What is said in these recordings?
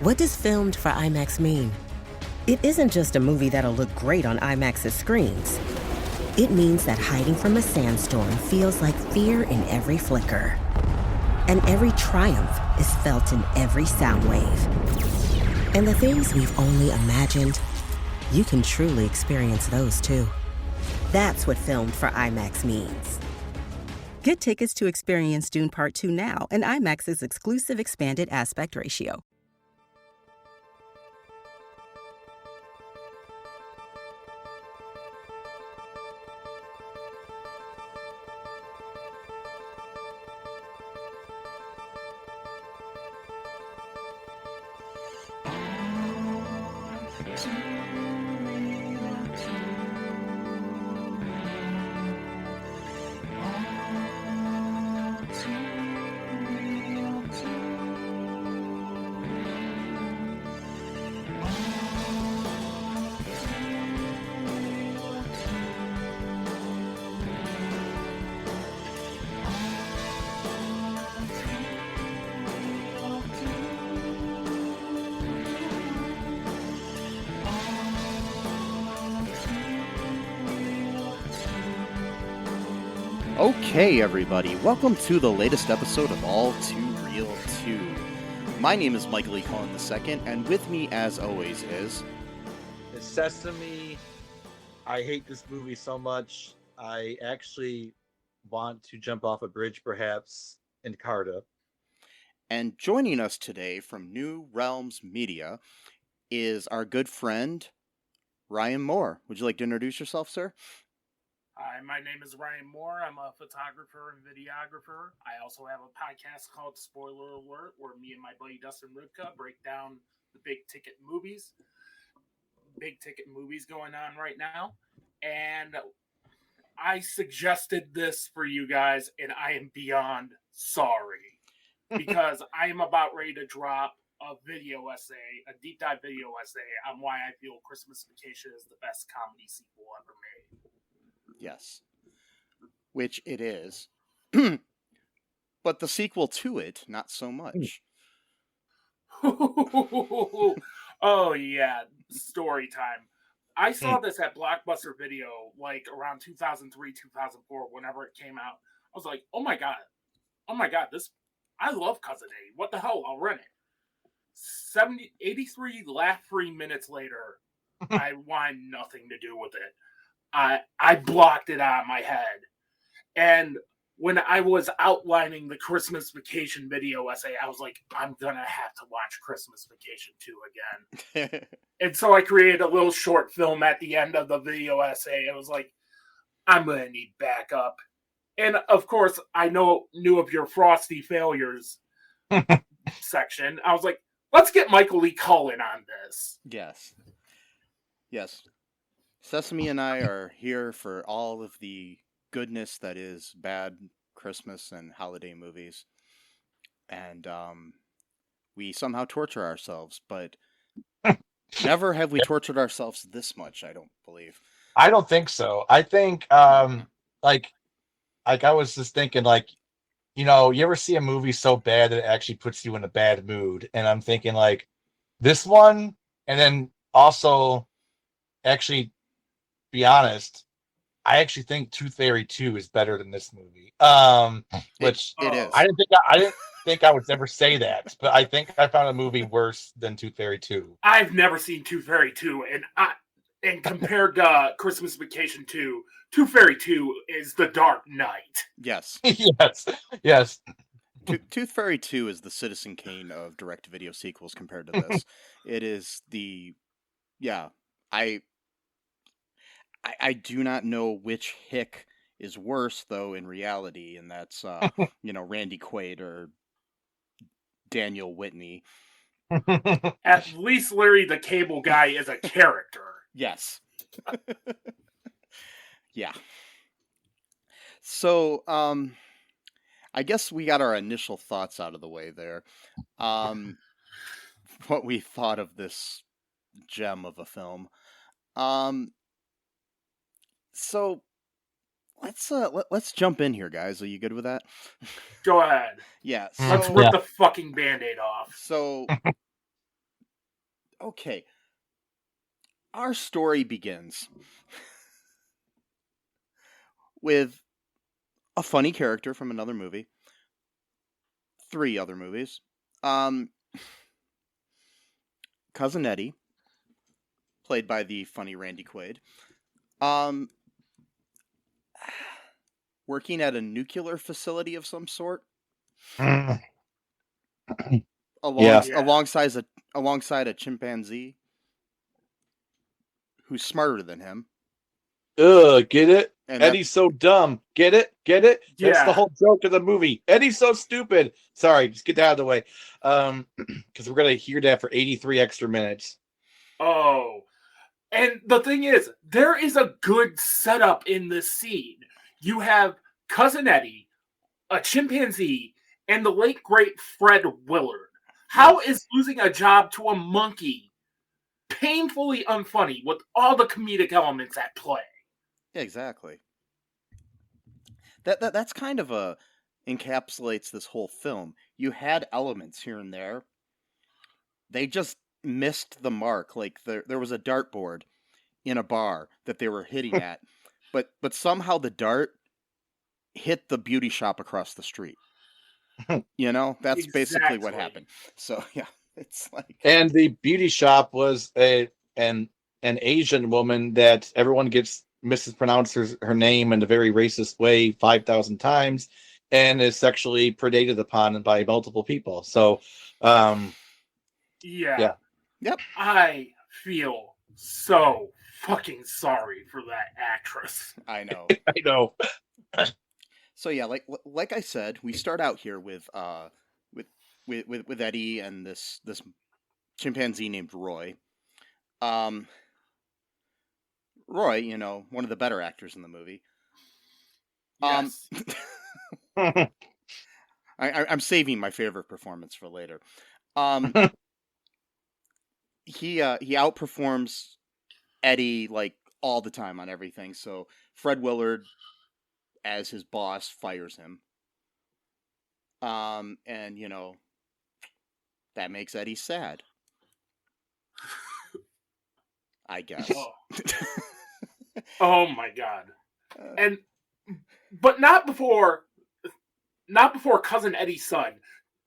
What does filmed for IMAX mean? It isn't just a movie that'll look great on IMAX's screens. It means that hiding from a sandstorm feels like fear in every flicker. And every triumph is felt in every sound wave. And the things we've only imagined, you can truly experience those too. That's what filmed for IMAX means. Get tickets to experience Dune Part 2 now and IMAX's exclusive expanded aspect ratio. Okay, everybody, welcome to the latest episode of All Too Real 2. My name is Michael Lee Cullen II, and with me, as always, is... Sesame. I hate this movie so much. I actually want to jump off a bridge, perhaps, in Carta. And joining us today from Newrealms Media is our good friend, Ryan Moore. Would you like to introduce yourself, sir? Hi, my name is Ryan Moore. I'm a photographer and videographer. I also have a podcast called Spoiler Alert, where me and my buddy Dustin Ribka break down the big ticket movies. Big ticket movies going on right now. And I suggested this for you guys, and I am beyond sorry. Because I am about ready to drop a video essay, a deep dive video essay on why I feel Christmas Vacation is the best comedy sequel ever made. Yes. Which it is. But the sequel to it, not so much. Oh, yeah. Story time. I saw this at Blockbuster Video, like, around 2003, 2004, whenever it came out. I was like, oh my god, this... I love Cousin A. What the hell? I'll rent it. 83 laugh-free minutes later, I want nothing to do with it. I blocked it out of my head. And when I was outlining the Christmas Vacation video essay, I was like, I'm going to have to watch Christmas Vacation 2 again. And so I created a little short film at the end of the video essay. I was like, I'm going to need backup. And of course, I knew of your Frosty Failures section. I was like, let's get Michael Lee Cullen on this. Yes. Yes. Sesame and I are here for all of the goodness that is bad Christmas and holiday movies. And we somehow torture ourselves, but never have we tortured ourselves this much, I don't believe. I don't think so. I think, like I was just thinking, like, you know, you ever see a movie so bad that it actually puts you in a bad mood? And I'm thinking, like, this one, and then also, actually, be honest, I actually think Tooth Fairy 2 is better than this movie. Which it is. I didn't think I would ever say that, but I think I found a movie worse than Tooth Fairy 2. I've never seen Tooth Fairy 2, and compared to Christmas Vacation 2, Tooth Fairy 2 is The Dark Knight. Yes. yes. Tooth Fairy 2 is the Citizen Kane of direct-to-video sequels compared to this. It is the... Yeah. I do not know which hick is worse, though, in reality, and that's, Randy Quaid or Daniel Whitney. At least Larry the Cable Guy is a character. Yes. Yeah. So, I guess we got our initial thoughts out of the way there. What we thought of this gem of a film. So let's jump in here, guys. Are you good with that? Go ahead. Yeah. Let's rip the fucking Band-Aid off. So Okay. Our story begins with a funny character from another movie. 3 other movies. Cousin Eddie, played by the funny Randy Quaid. Working at a nuclear facility of some sort. Yeah. Alongside a chimpanzee who's smarter than him. Ugh, get it? And Eddie's so dumb. Get it? Get it? That's the Yeah. whole joke of the movie. Eddie's so stupid. Sorry, just get that out of the way. Because we're gonna hear that for 83 extra minutes. Oh. And the thing is, there is a good setup in this scene. You have Cousin Eddie, a chimpanzee, and the late great Fred Willard. How is losing a job to a monkey painfully unfunny with all the comedic elements at play? Yeah, exactly. That's kind of encapsulates this whole film. You had elements here and there. They just missed the mark. Like there was a dartboard in a bar that they were hitting at, but somehow the dart hit the beauty shop across the street. You know, that's basically what happened. So yeah, it's like, And the beauty shop was an Asian woman that everyone gets mispronounces her name in a very racist way 5,000 times, and is sexually predated upon by multiple people. So, Yeah. Yep. I feel so fucking sorry for that actress. I know. I know. So yeah, like I said, we start out here with Eddie and this chimpanzee named Roy. Roy, you know, one of the better actors in the movie. Yes. I'm saving my favorite performance for later. He outperforms Eddie like all the time on everything. So Fred Willard, as his boss, fires him. And you know, that makes Eddie sad, I guess. Oh my god. But not before Cousin Eddie's son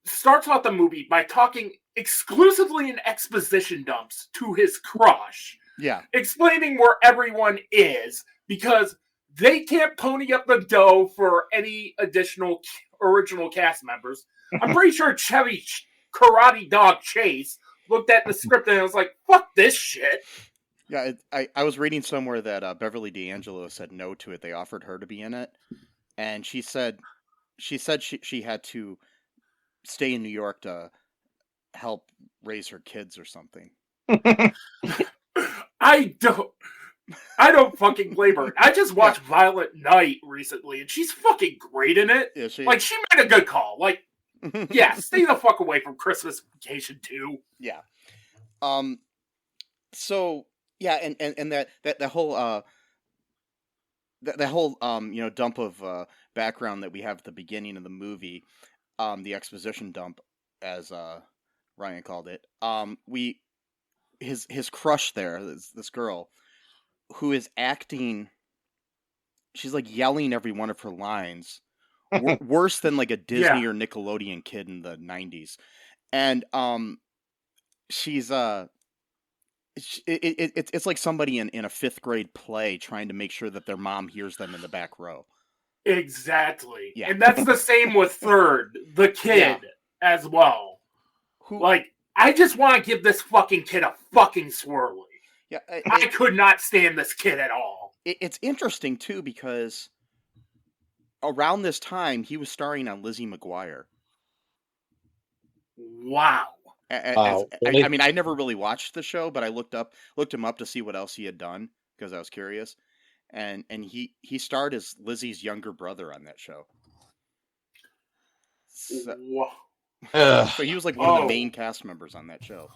starts off the movie by talking exclusively in exposition dumps to his crush. Yeah. Explaining where everyone is because they can't pony up the dough for any additional original cast members. I'm pretty sure Chevy Karate Dog Chase looked at the script and was like, fuck this shit. Yeah, I was reading somewhere that Beverly D'Angelo said no to it. They offered her to be in it, and she said she had to stay in New York to help raise her kids or something. I don't fucking blame her. I just watched Violent Night recently, and she's fucking great in it. Is she? Like, she made a good call. Like, yeah, stay the fuck away from Christmas Vacation 2. Yeah. So yeah, and that whole that whole you know, dump of background that we have at the beginning of the movie, the exposition dump, as Ryan called it. His crush there, this girl, who is acting. She's like yelling every one of her lines, worse than like a Disney or Nickelodeon kid in the 90s, and she's it's like somebody in a 5th grade play trying to make sure that their mom hears them in the back row. Exactly. Yeah. And that's the same with Third, the kid, as well. Like, I just want to give this fucking kid a fucking swirly. Yeah, I could not stand this kid at all. It's interesting, too, because around this time, he was starring on Lizzie McGuire. Wow. I mean, I never really watched the show, but I looked him up to see what else he had done because I was curious, and he starred as Lizzie's younger brother on that show. So he was like one of the main cast members on that show.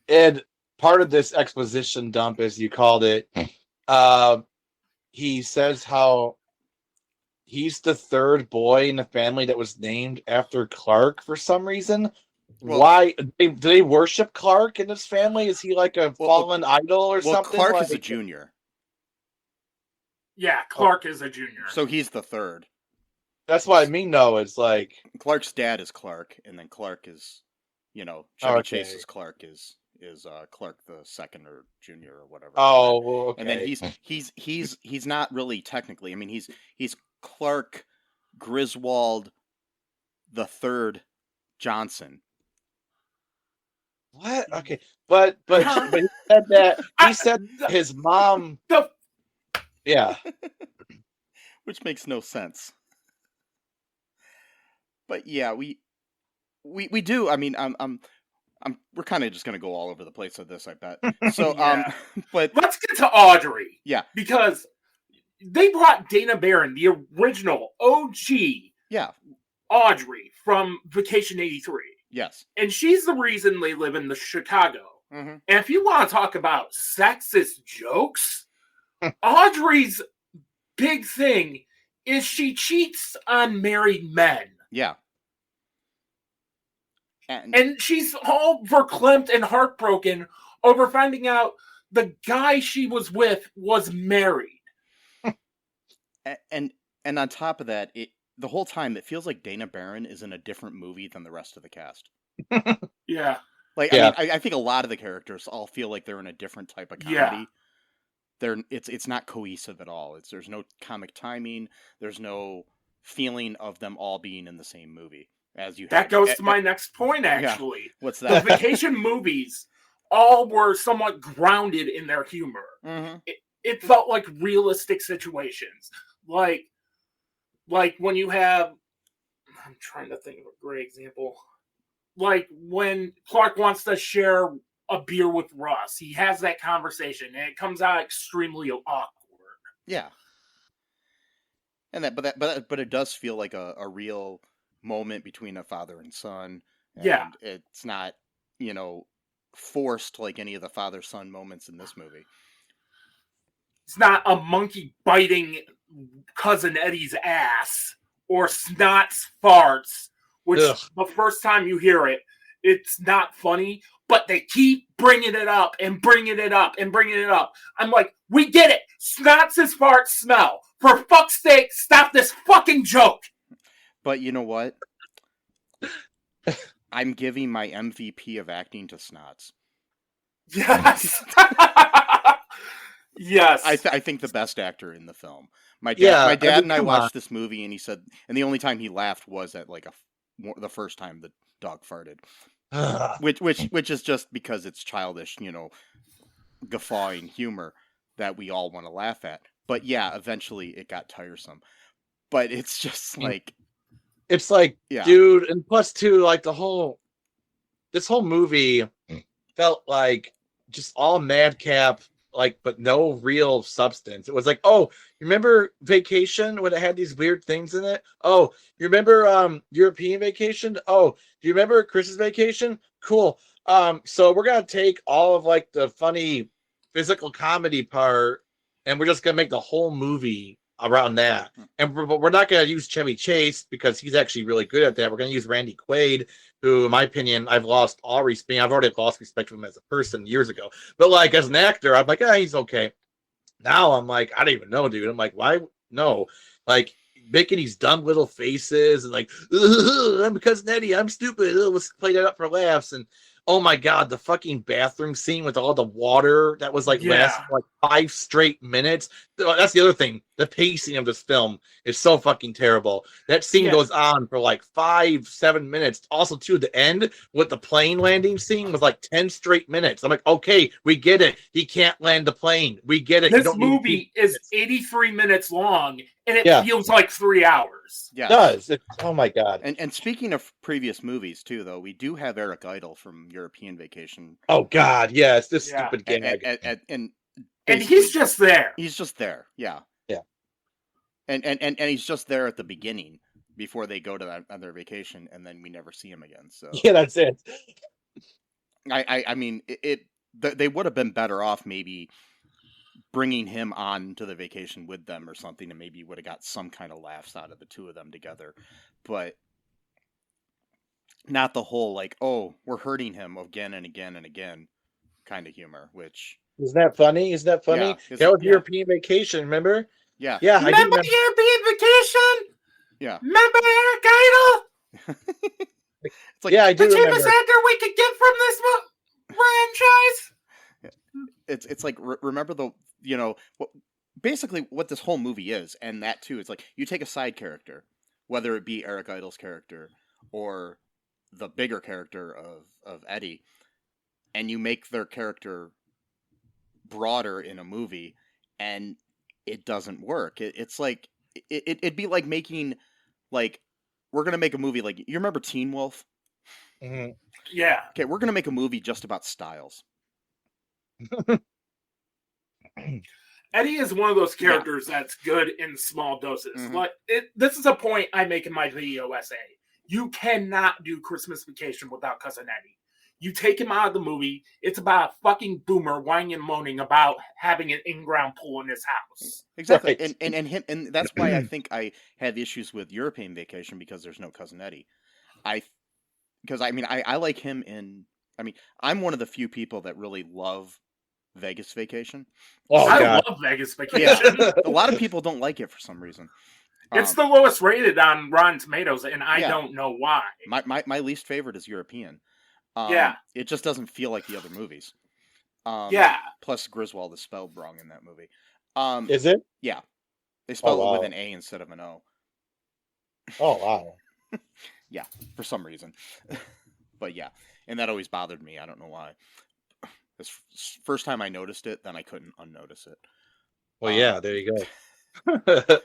And part of this exposition dump, as you called it, he says how he's the 3rd boy in the family that was named after Clark for some reason. Well- why do they worship Clark in his family? Is he like a fallen idol or Well, something? Clark like, is a junior, Yeah, Clark is a junior. so he's the third. that's what I mean. Though, it's like Clark's dad is Clark, and then Clark is, Chevy Okay. Chase's Clark is Clark the second or junior or whatever. oh, well, okay. And then he's not really technically. I mean, he's Clark Griswold the third Johnson. What? Okay, but he said that he said his mom. Yeah, Which makes no sense. But yeah, we do. I mean, we're kind of just gonna go all over the place with this, I bet. So Yeah. but Let's get to Audrey. Yeah. Because they brought Dana Barron, the original OG yeah, Audrey from Vacation 83. yes. And she's the reason they live in the Chicago. Mm-hmm. And if you want to talk about sexist jokes, Audrey's big thing is she cheats on married men. Yeah. And she's all verklempt and heartbroken over finding out the guy she was with was married. And on top of that, the whole time it feels like Dana Barron is in a different movie than the rest of the cast. Yeah. Like, Yeah. I mean, I think a lot of the characters all feel like they're in a different type of comedy. Yeah. It's not cohesive at all. There's no comic timing. There's no feeling of them all being in the same movie. That goes to my next point, actually. Yeah. What's The that? vacation movies all were somewhat grounded in their humor. Mm-hmm. It felt like realistic situations. Like when you have, I'm trying to think of a great example. Like when Clark wants to share a beer with Russ, he has that conversation, and it comes out extremely awkward. Yeah. And but it does feel like a real moment between a father and son. And Yeah. It's not, forced like any of the father-son moments in this movie. It's not a monkey biting cousin Eddie's ass or snots farts, which Ugh. the first time you hear it, it's not funny, but they keep bringing it up and bringing it up and bringing it up. I'm like, we get it. Snots as farts smell. For fuck's sake, stop this fucking joke. But you know what? I'm giving my MVP of acting to Snots. Yes. Yes. I think the best actor in the film. My dad and I watched this movie, and he said, and the only time he laughed was at like the first time the dog farted, which is just because it's childish, guffawing humor that we all want to laugh at. But yeah, eventually it got tiresome. But it's just like, it's like, yeah. Dude, and plus too, like this whole movie felt like just all madcap, like, but no real substance. It was like, oh, you remember Vacation when it had these weird things in it? Oh, you remember European Vacation? Oh, do you remember Chris's Vacation? Cool. So we're gonna take all of like the funny physical comedy part, and we're just gonna make the whole movie around that. And we're not gonna use Chevy Chase because he's actually really good at that. We're gonna use Randy Quaid, who, in my opinion, I've lost all respect. I've already lost respect for him as a person years ago. But like as an actor, I'm like, he's okay. Now I'm like, I don't even know, dude. I'm like, why? No, like making these dumb little faces and like, I'm cousin Eddie, I'm stupid. Let's play that up for laughs. And oh my god, the fucking bathroom scene with all the water that was like lasting like 5 straight minutes. That's the other thing. The pacing of this film is so fucking terrible. That scene goes on for like 5-7 minutes. Also, too, the end with the plane landing scene was like 10 straight minutes. I'm like, okay, we get it. He can't land the plane. We get it. This movie is 83 minutes long, and it feels like 3 hours. Yeah, it does. Oh my god. And speaking of previous movies too, though, we do have Eric Idle from European Vacation. Oh god, yes, this stupid gag. And he's just there. He's just there. Yeah. Yeah. And he's just there at the beginning before they go to that other vacation, and then we never see him again. So yeah, that's it. I mean, they would have been better off maybe bringing him on to the vacation with them or something, and maybe would have got some kind of laughs out of the two of them together. But not the whole like, oh, we're hurting him again and again and again kind of humor, which Isn't that funny? Isn't that yeah, funny? That was Yeah. European Vacation, remember? yeah, Yeah, I do Remember remember. European Vacation? yeah. Remember Eric Idle? It's like Yeah, I The do cheapest remember. actor we could get from this franchise? it's like remember the basically what this whole movie is, and that too is like you take a side character, whether it be Eric Idle's character or the bigger character of Eddie, and you make their character broader in a movie, and it doesn't work. It's like it'd be like making like we're gonna make a movie like you remember Teen Wolf? Mhm. Yeah. Okay, we're gonna make a movie just about Styles. Eddie is one of those characters that's good in small doses. Mhm. Like this is a point I make in my video essay. You cannot do Christmas Vacation without Cousin Eddie. You take him out of the movie, it's about a fucking boomer whining and moaning about having an in-ground pool in his house. Exactly, Right. and him, and that's why I think I have issues with European Vacation because there's no Cousin Eddie. Because I mean I like him in. I mean I'm one of the few people that really love Vegas Vacation. Oh, I God. love Vegas Vacation. A lot of people don't like it for some reason. It's the lowest rated on Rotten Tomatoes, and I Yeah. don't know why. My least favorite is European. Yeah. It just doesn't feel like the other movies. Yeah. Plus Griswold is spelled wrong in that movie. Is it? Yeah, they spelled wow. it with an A instead of an O. Oh, wow. Yeah, for some reason. But yeah, and that always bothered me. I don't know why. This first time I noticed it, then I couldn't unnotice it. Well, yeah, there you go.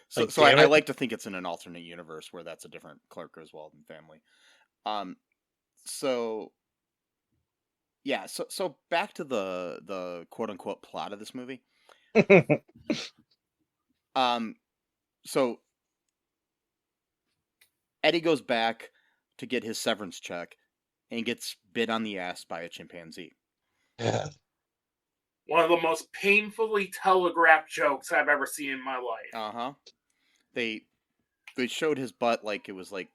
So I like to think it's in an alternate universe where that's a different Clark Griswold and family. So yeah, so back to the quote unquote plot of this movie. So Eddie goes back to get his severance check and gets bit on the ass by a chimpanzee. Yeah. One of the most painfully telegraphed jokes I've ever seen in my life. Uh-huh. They showed his butt like it was like,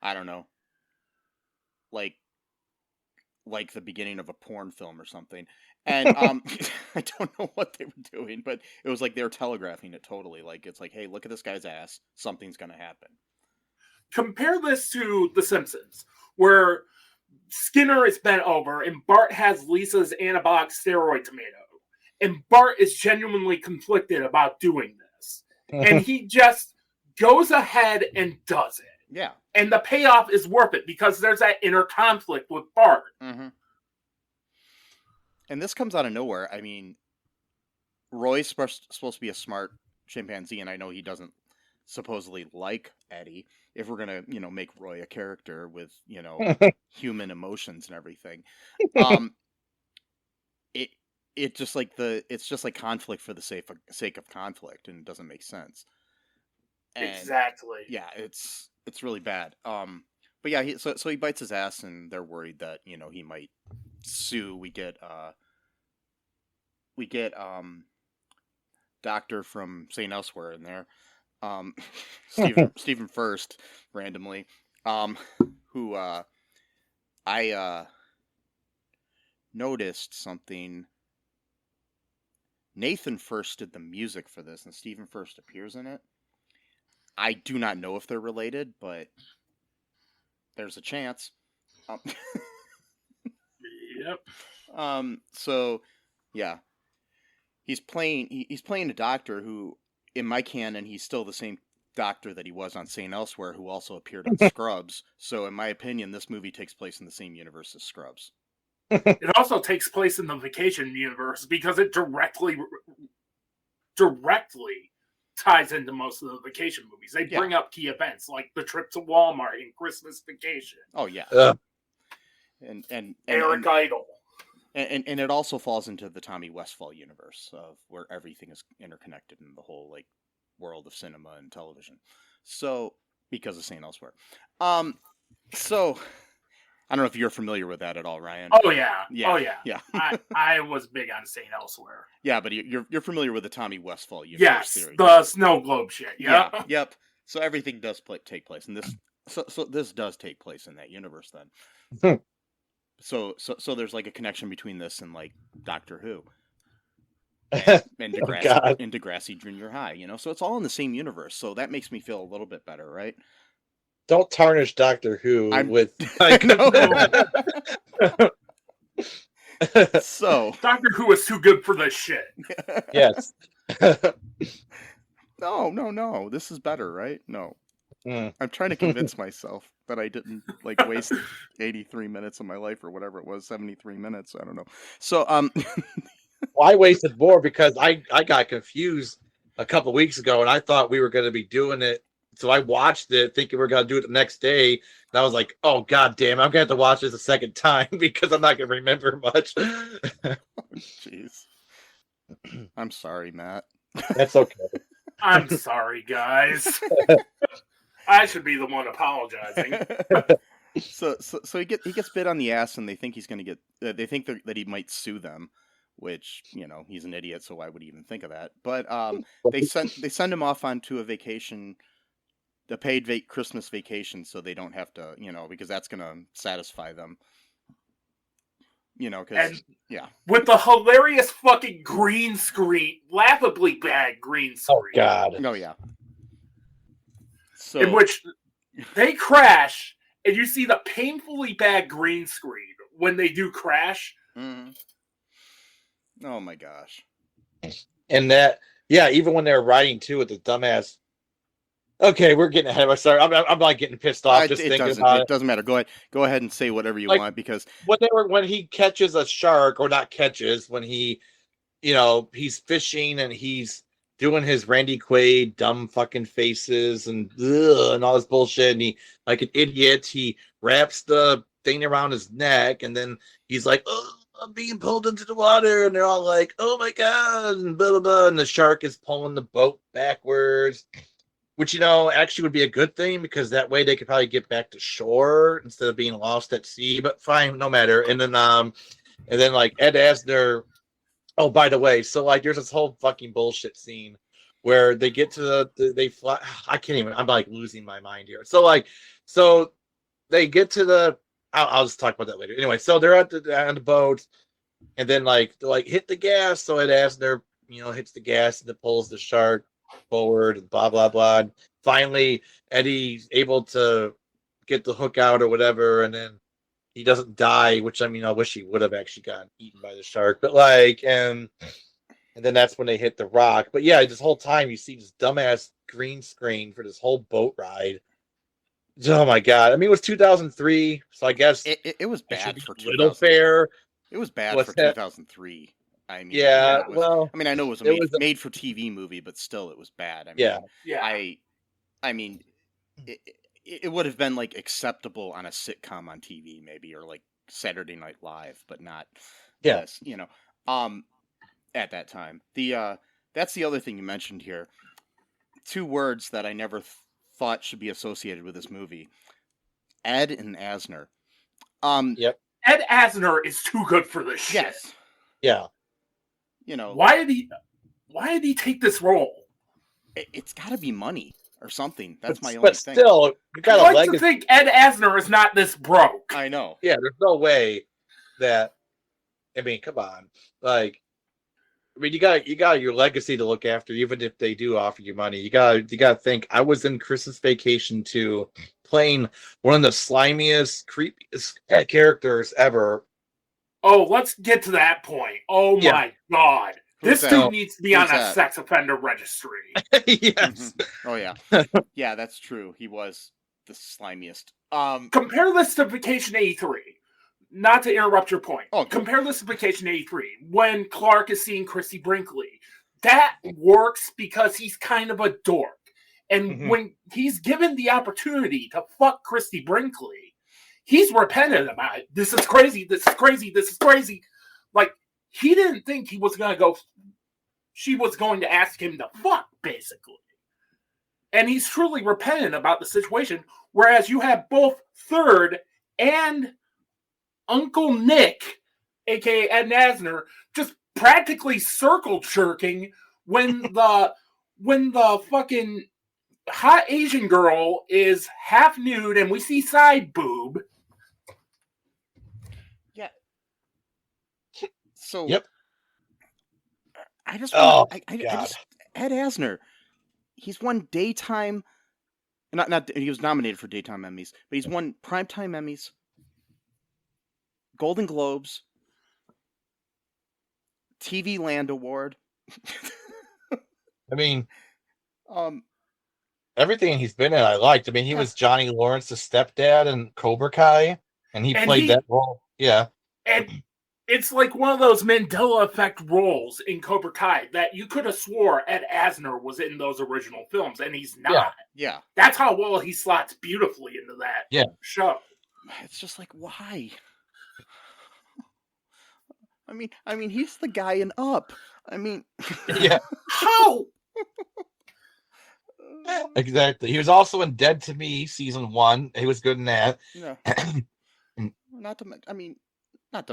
I don't know. Like the beginning of a porn film or something. And I don't know what they were doing, but it was like they were telegraphing it totally. Like it's like, hey, look at this guy's ass. Something's gonna happen. Compare this to The Simpsons, where Skinner is bent over and Bart has Lisa's anabolic steroid tomato. And Bart is genuinely conflicted about doing this. And he just goes ahead and does it. Yeah. And the payoff is worth it because there's that inner conflict with Bart. Mm-hmm. And this comes out of nowhere. I mean, Roy's supposed to be a smart chimpanzee, and I know he doesn't supposedly like Eddie. If we're gonna, make Roy a character with, human emotions and everything, it's just like conflict for the sake of conflict, and it doesn't make sense. And exactly. Yeah, it's really bad. But yeah, so he bites his ass, and they're worried that he might sue. We get Doctor from St. Elsewhere in there. Stephen First randomly, who I noticed something. Nathan First did the music for this, and Stephen First appears in it. I do not know if they're related, but there's a chance. Yep. So yeah, he's playing a doctor who, in my canon, he's still the same doctor that he was on St. Elsewhere, who also appeared on Scrubs. So in my opinion, this movie takes place in the same universe as Scrubs. It also takes place in the Vacation universe because it directly ties into most of the Vacation movies. They bring up key events like the trip to Walmart and Christmas Vacation. Oh yeah. And Eric Idle. And it also falls into the Tommy Westphall universe of where everything is interconnected in the whole like world of cinema and television. So because of St. Elsewhere. So I don't know if you're familiar with that at all, Ryan. Oh yeah. Oh yeah. Yeah. I was big on St. Elsewhere. Yeah, but you're familiar with the Tommy Westphall universe theory. The snow globe shit. Yeah. Yep. So everything does take place, and So this does take place in that universe then. Hmm. So there's like a connection between this and like Doctor Who Oh, and God. Degrassi Junior High, you know. So it's all in the same universe. So that makes me feel a little bit better, right? Don't tarnish Doctor Who I'm with like no. No. So Doctor Who is too good for this shit. yes. No. This is better, right? No. Mm. I'm trying to convince myself that I didn't like waste 83 minutes of my life or whatever it was, 73 minutes. I don't know. So Well, I wasted more because I got confused a couple weeks ago and I thought we were going to be doing it. So I watched it thinking we were going to do it the next day. And I was like, oh, God damn, I'm going to have to watch this a second time because I'm not going to remember much. jeez. I'm sorry, Matt. That's okay. I'm sorry, guys. I should be the one apologizing. So he gets bit on the ass, and they think he's going to get. They think that he might sue them, which, you know, he's an idiot. So why would he even think of that? But they send him off onto a vacation, a paid Christmas vacation, so they don't have to, you know, because that's going to satisfy them. You know, because yeah, with the hilarious fucking green screen, laughably bad green screen. Oh, God. oh yeah. So In which they crash, and you see the painfully bad green screen when they do crash. Mhm. Oh my gosh. And that, yeah, even when they're riding too with the dumbass. Okay, we're getting ahead of ourselves. I'm like getting pissed off just thinking about it. It doesn't matter. Go ahead and say whatever you Like, want, because When he catches a shark, or not catches, when he, you know, he's fishing and he's doing his Randy Quaid dumb fucking faces and all this bullshit, and he, like an idiot, he wraps the thing around his neck, and then he's like, oh, I'm being pulled into the water, and they're all like, oh my God, and blah blah blah, and the shark is pulling the boat backwards, which, you know, actually would be a good thing because that way they could probably get back to shore instead of being lost at sea. But fine, no matter. And then like Ed Asner. Oh, by the way, so like there's this whole fucking bullshit scene where they get to they fly. I can't even. I'm like losing my mind here. So they get to the. I'll just talk about that later. Anyway, so they're on the boat, and then like they like hit the gas. So Ed Asner, you know, hits the gas and it pulls the shark forward and blah blah blah. And finally, Eddie's able to get the hook out or whatever, and then he doesn't die, which, I mean, I wish he would have actually gotten eaten by the shark. But like, and then that's when they hit the rock. But yeah, this whole time you see this dumbass green screen for this whole boat ride. Oh my God! I mean, it was 2003, so I guess it was bad for little fair. It was bad What's for that? 2003. I mean, Yeah, it was, well, I mean, I know it was a made for TV movie, but still, it was bad. I mean, yeah. I mean, it would have been like acceptable on a sitcom on TV, maybe, or like Saturday Night Live, but not this, you know. At that time, that's the other thing you mentioned here. Two words that I never thought should be associated with this movie: Ed and Asner. Yep. Ed Asner is too good for this shit. Yes. Yeah. You know, why did he take this role? It's got to be money or something. That's my only but thing. Still, you got I'd like to think Ed Asner is not this broke. I know. Yeah, there's no way that. I mean, come on. Like, I mean, you got your legacy to look after, even if they do offer you money. You got to think. I was in Christmas Vacation 2, playing one of the slimiest, creepiest characters ever. Oh, let's get to that point. Oh my God. This dude needs to be on a sex offender registry. Yes. Mm-hmm. Oh yeah. Yeah, that's true. He was the slimiest. Compare this to Vacation 83. Not to interrupt your point. Oh, compare this to Vacation 83 when Clark is seeing Christy Brinkley. That works because he's kind of a dork. And when he's given the opportunity to fuck Christy Brinkley, he's repentant about it. This is crazy. This is crazy. This is crazy. Like, he didn't think he was going to go. She was going to ask him to fuck, basically. And he's truly repentant about the situation. Whereas you have both Third and Uncle Nick, a.k.a. Ed Asner, just practically circle jerking when the fucking hot Asian girl is half nude and we see side boob. Yeah. So Yep. I just Oh, want God. Ed Asner. He's won daytime. Not he was nominated for daytime Emmys, but he's won primetime Emmys, Golden Globes, TV Land Award. I mean, um, everything he's been in, I liked. I mean, he Yeah. was Johnny Lawrence's stepdad in Cobra Kai, and he played that role. Yeah. And it's like one of those Mandela effect roles in Cobra Kai that you could have swore Ed Asner was in those original films, and he's not. Yeah. That's how well he slots beautifully into that show. It's just like, why? I mean, he's the guy in Up. I mean, Yeah. How? Exactly. He was also in Dead to Me season 1. He was good in that. Yeah. Not to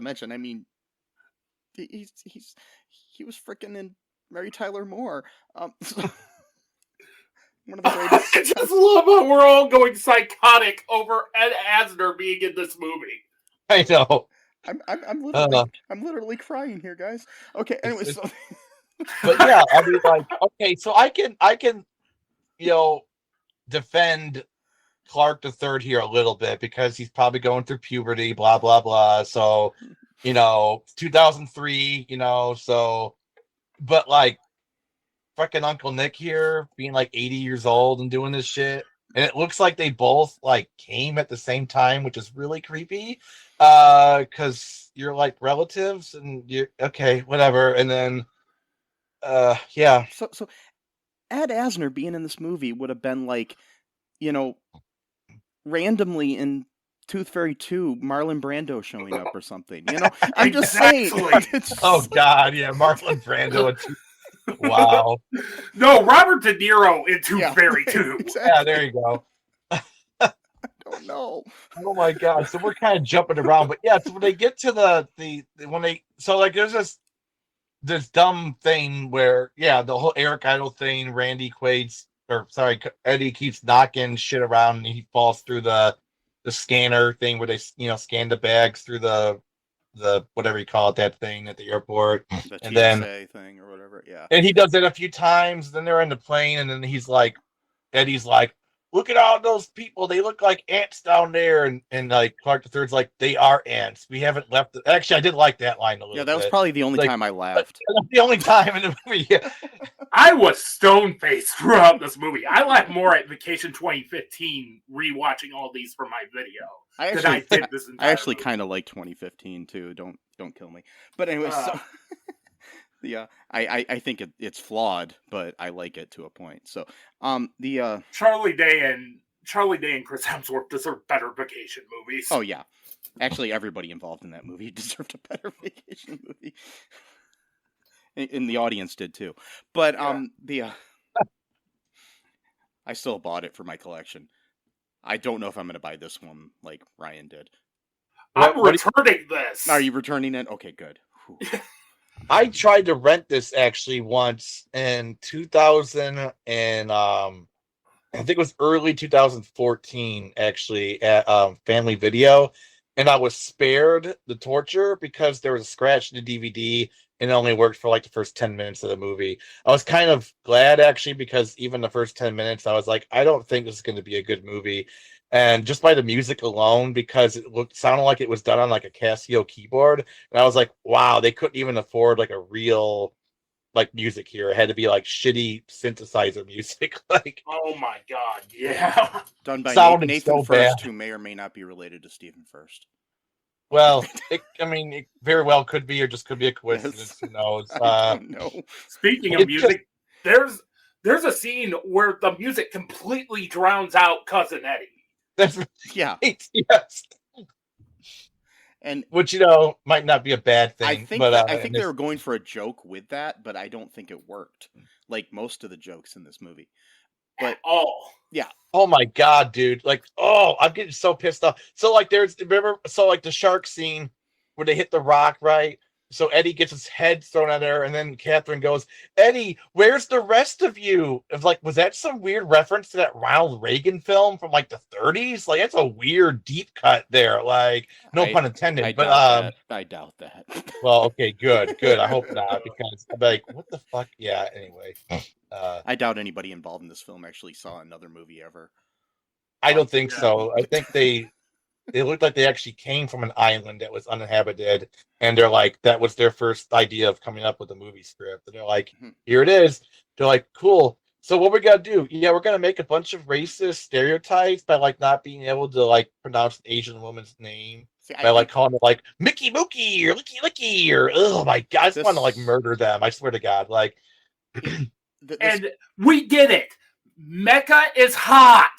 mention. I mean, he was freaking in Mary Tyler Moore. One of the greatest. I just love how we're all going psychotic over Ed Asner being in this movie. I know. I'm literally crying here, guys. Okay, anyway, so. But yeah, I mean, like, okay, so I can, defend Clark III here a little bit because he's probably going through puberty, blah blah blah. So, 2003, so, but like, fucking Uncle Nick here being like 80 years old and doing this shit, and it looks like they both like came at the same time, which is really creepy. Because you're like relatives, and you're okay, whatever, and then. Yeah. So Ed Asner being in this movie would have been like, randomly in Tooth Fairy 2, Marlon Brando showing up or something. I'm just saying. Oh God, yeah, Marlon Brando. Wow. No, Robert De Niro in Tooth Fairy 2. Exactly. Yeah, there you go. I don't know. Oh my God. So we're kind of jumping around, but yeah. So when they get to there's this dumb thing where, the whole Eric Idle thing, Eddie keeps knocking shit around and he falls through the scanner thing where they, scan the bags through the whatever you call it, that thing at the airport. The and TSA then thing or whatever, yeah. And he does it a few times, then they're in the plane, and then Eddie's like, look at all those people, they look like ants down there, and like Clark III's like, they are ants. We haven't left Actually, I did like that line a little bit. Yeah, that was probably the only time I laughed. That's the only time in the movie. I was stone-faced throughout this movie. I laughed more at Vacation 2015 rewatching all these for my video than I did this entire I actually movie. kind of like 2015 too. Don't kill me. But anyway, so I think it's flawed, but I like it to a point. So Charlie Day and Chris Hemsworth deserve better vacation movies. Oh yeah, actually everybody involved in that movie deserved a better vacation movie, and the audience did too. But I still bought it for my collection. I don't know if I'm going to buy this one like Ryan did. I'm returning this. Are you returning it? Okay, good. I tried to rent this actually once in 2000 and I think it was early 2014 actually at Family Video, and I was spared the torture because there was a scratch in the DVD and it only worked for like the first 10 minutes of the movie. I was kind of glad actually because even the first 10 minutes I was like, I don't think this is going to be a good movie. And just by the music alone, because it sounded like it was done on like a Casio keyboard, and I was like, wow, they couldn't even afford like a real like music here. It had to be like shitty synthesizer music. Like, oh my God, yeah. Done by Nathan so First, bad. who may or may not be related to Stephen First. Well, it very well could be, or just could be a coincidence. Who knows? I don't know. Speaking of music, there's a scene where the music completely drowns out Cousin Eddie. That's yeah. Right, yes. And which might not be a bad thing. I think they were going for a joke with that, but I don't think it worked. Like most of the jokes in this movie. But yeah. Oh my God, dude! Like, I'm getting so pissed off. So like, the shark scene where they hit the rock, right? So Eddie gets his head thrown at her, and then Catherine goes, "Eddie, where's the rest of you?" It's like, was that some weird reference to that Ronald Reagan film from like the 30s? Like, that's a weird deep cut there. Like, no pun intended. I But doubt that. I doubt that. well, okay, good. I hope not, because I'm like, what the fuck? Yeah. Anyway, I doubt anybody involved in this film actually saw another movie ever. I don't think so. I think they looked like they actually came from an island that was uninhabited, and they're like, that was their first idea of coming up with a movie script. And they're like, here it is. They're like, cool. So what we gotta do? Yeah, we're gonna make a bunch of racist stereotypes by like not being able to like pronounce an Asian woman's name. See, By like calling it like Mickey Mookie or Licky Licky or oh my god, I just want to like murder them. I swear to God, like. And we get it. Mecca is hot.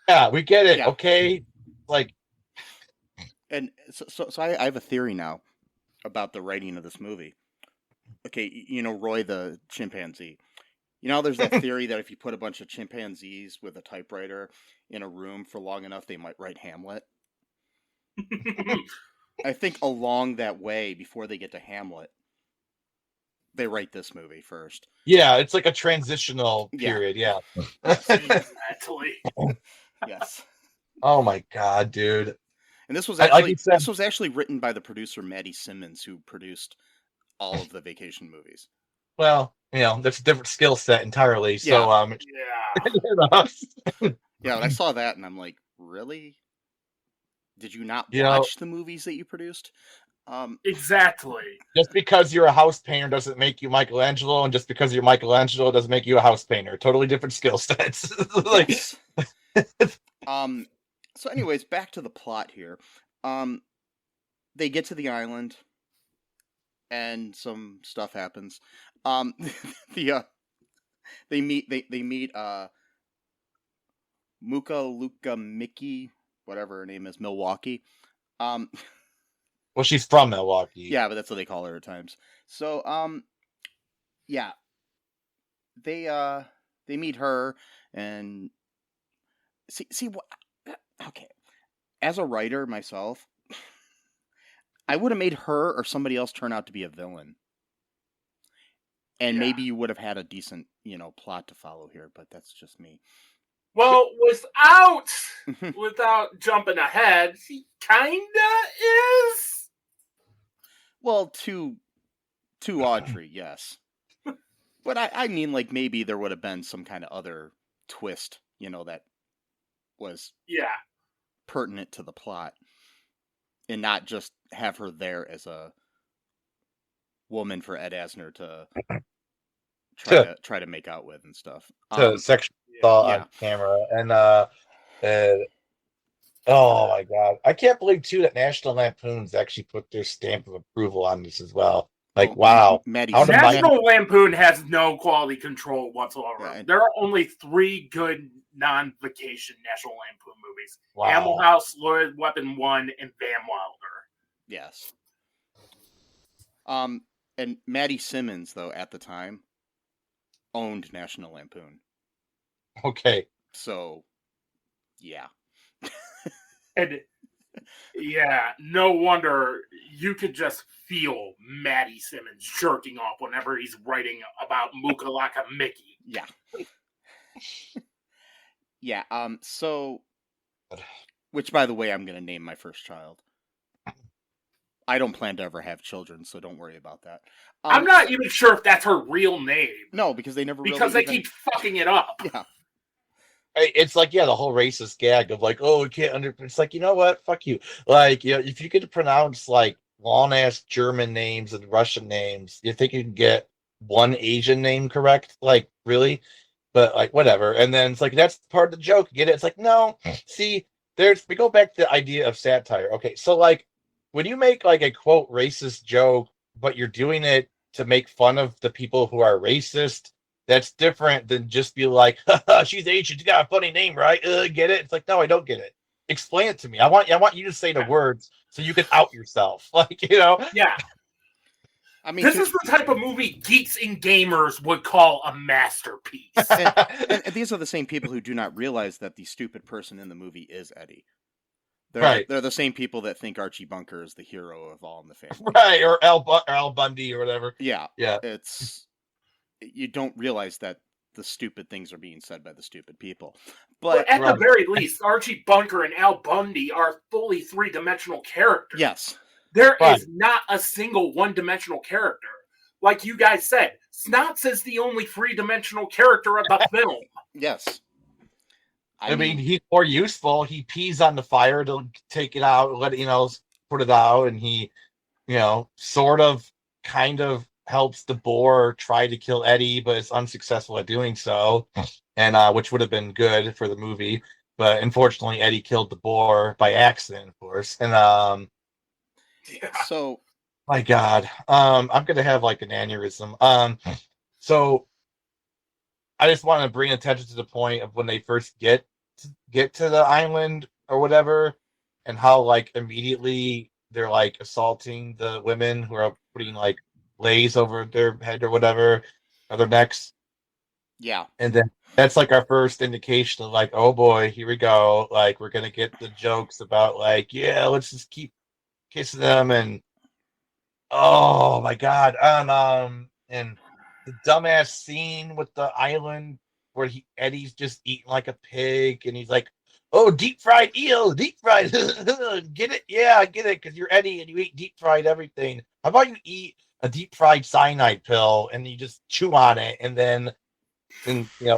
Yeah, we get it. Yeah. Okay, like. And so I have a theory now about the writing of this movie. Okay, you know Roy the chimpanzee. You know, there's that theory that if you put a bunch of chimpanzees with a typewriter in a room for long enough, they might write Hamlet. I think along that way, before they get to Hamlet, they write this movie first. Yeah, it's like a transitional period. Yeah. Exactly. Yes. Oh my God, dude. And this was actually written by the producer Maddie Simmons, who produced all of the vacation movies. Well, you know, that's a different skill set entirely. So, yeah, when I saw that, and I'm like, really? Did you not watch the movies that you produced? Exactly. Just because you're a house painter doesn't make you Michelangelo, and just because you're Michelangelo doesn't make you a house painter. Totally different skill sets. Like, so anyways, back to the plot here. They get to the island, and some stuff happens. They meet Muka Luka Mickey, whatever her name is, Milwaukee. Well, she's from Milwaukee. Yeah, but that's what they call her at times. So, yeah, they meet her and see what. Okay, as a writer myself, I would have made her or somebody else turn out to be a villain, and maybe you would have had a decent, plot to follow here. But that's just me. Well, without jumping ahead, he kinda is. Well, to Audrey, yes. But I mean, like, maybe there would have been some kind of other twist, that was pertinent to the plot, and not just have her there as a woman for Ed Asner to try to make out with and stuff. Sexual assault on camera, and oh my God, I can't believe too that National Lampoon's actually put their stamp of approval on this as well. Like, wow, National Lampoon has no quality control whatsoever. Yeah, there are only 3 good non-vacation National Lampoon movies: Animal House, Loaded Weapon 1, and Van Wilder. Yes. And Maddie Simmons, though, at the time, owned National Lampoon. Okay. So, yeah. And no wonder you could just feel Maddie Simmons jerking off whenever he's writing about Mukalaka Mickey. Yeah. Yeah. So, which, by the way, I'm going to name my first child. I don't plan to ever have children, so don't worry about that. I'm not even sure if that's her real name. No, because they never keep fucking it up. Yeah. It's like, the whole racist gag of like, oh, we can't it's like, you know what? Fuck you. Like, if you could pronounce like long ass German names and Russian names, you think you can get one Asian name correct? Like, really? But like, whatever. And then it's like, that's part of the joke. Get it? It's like, no. See, we go back to the idea of satire. Okay, so like, when you make like a quote racist joke, but you're doing it to make fun of the people who are racist, that's different than just be like, she's Asian, she got a funny name, right? Get it? It's like, no, I don't get it. Explain it to me. I want you to say the words so you can out yourself. Like, Yeah. I mean, this is the type of movie geeks and gamers would call a masterpiece. And these are the same people who do not realize that the stupid person in the movie is Eddie. Right. They're the same people that think Archie Bunker is the hero of All in the Family. Right, or Al Bundy or whatever. Yeah. Yeah. You don't realize that the stupid things are being said by the stupid people. But But at the very least, Archie Bunker and Al Bundy are fully three-dimensional characters. yes. There Right. is not a single one-dimensional character. Like you guys said, Snots is the only three-dimensional character of the film. Yes. I mean, he's more useful. He pees on the fire to take it out, put it out, and he, sort of, kind of helps the boar try to kill Eddie, but is unsuccessful at doing so, and which would have been good for the movie. But unfortunately, Eddie killed the boar by accident, of course. And so, my God, I'm gonna have like an aneurysm. So I just want to bring attention to the point of when they first get to the island or whatever, and how like immediately they're like assaulting the women who are putting like lays over their head or whatever, or their necks. yeah. And then that's like our first indication of like, oh boy, here we go. Like we're gonna get the jokes about like, yeah, let's just keep kissing them, and oh my God, and the dumbass scene with the island where Eddie's just eating like a pig, and he's like, "Oh, deep fried eel, deep fried, get it? Yeah, I get it, because you're Eddie and you eat deep fried everything. How about you eat a deep fried cyanide pill and you just chew on it, and then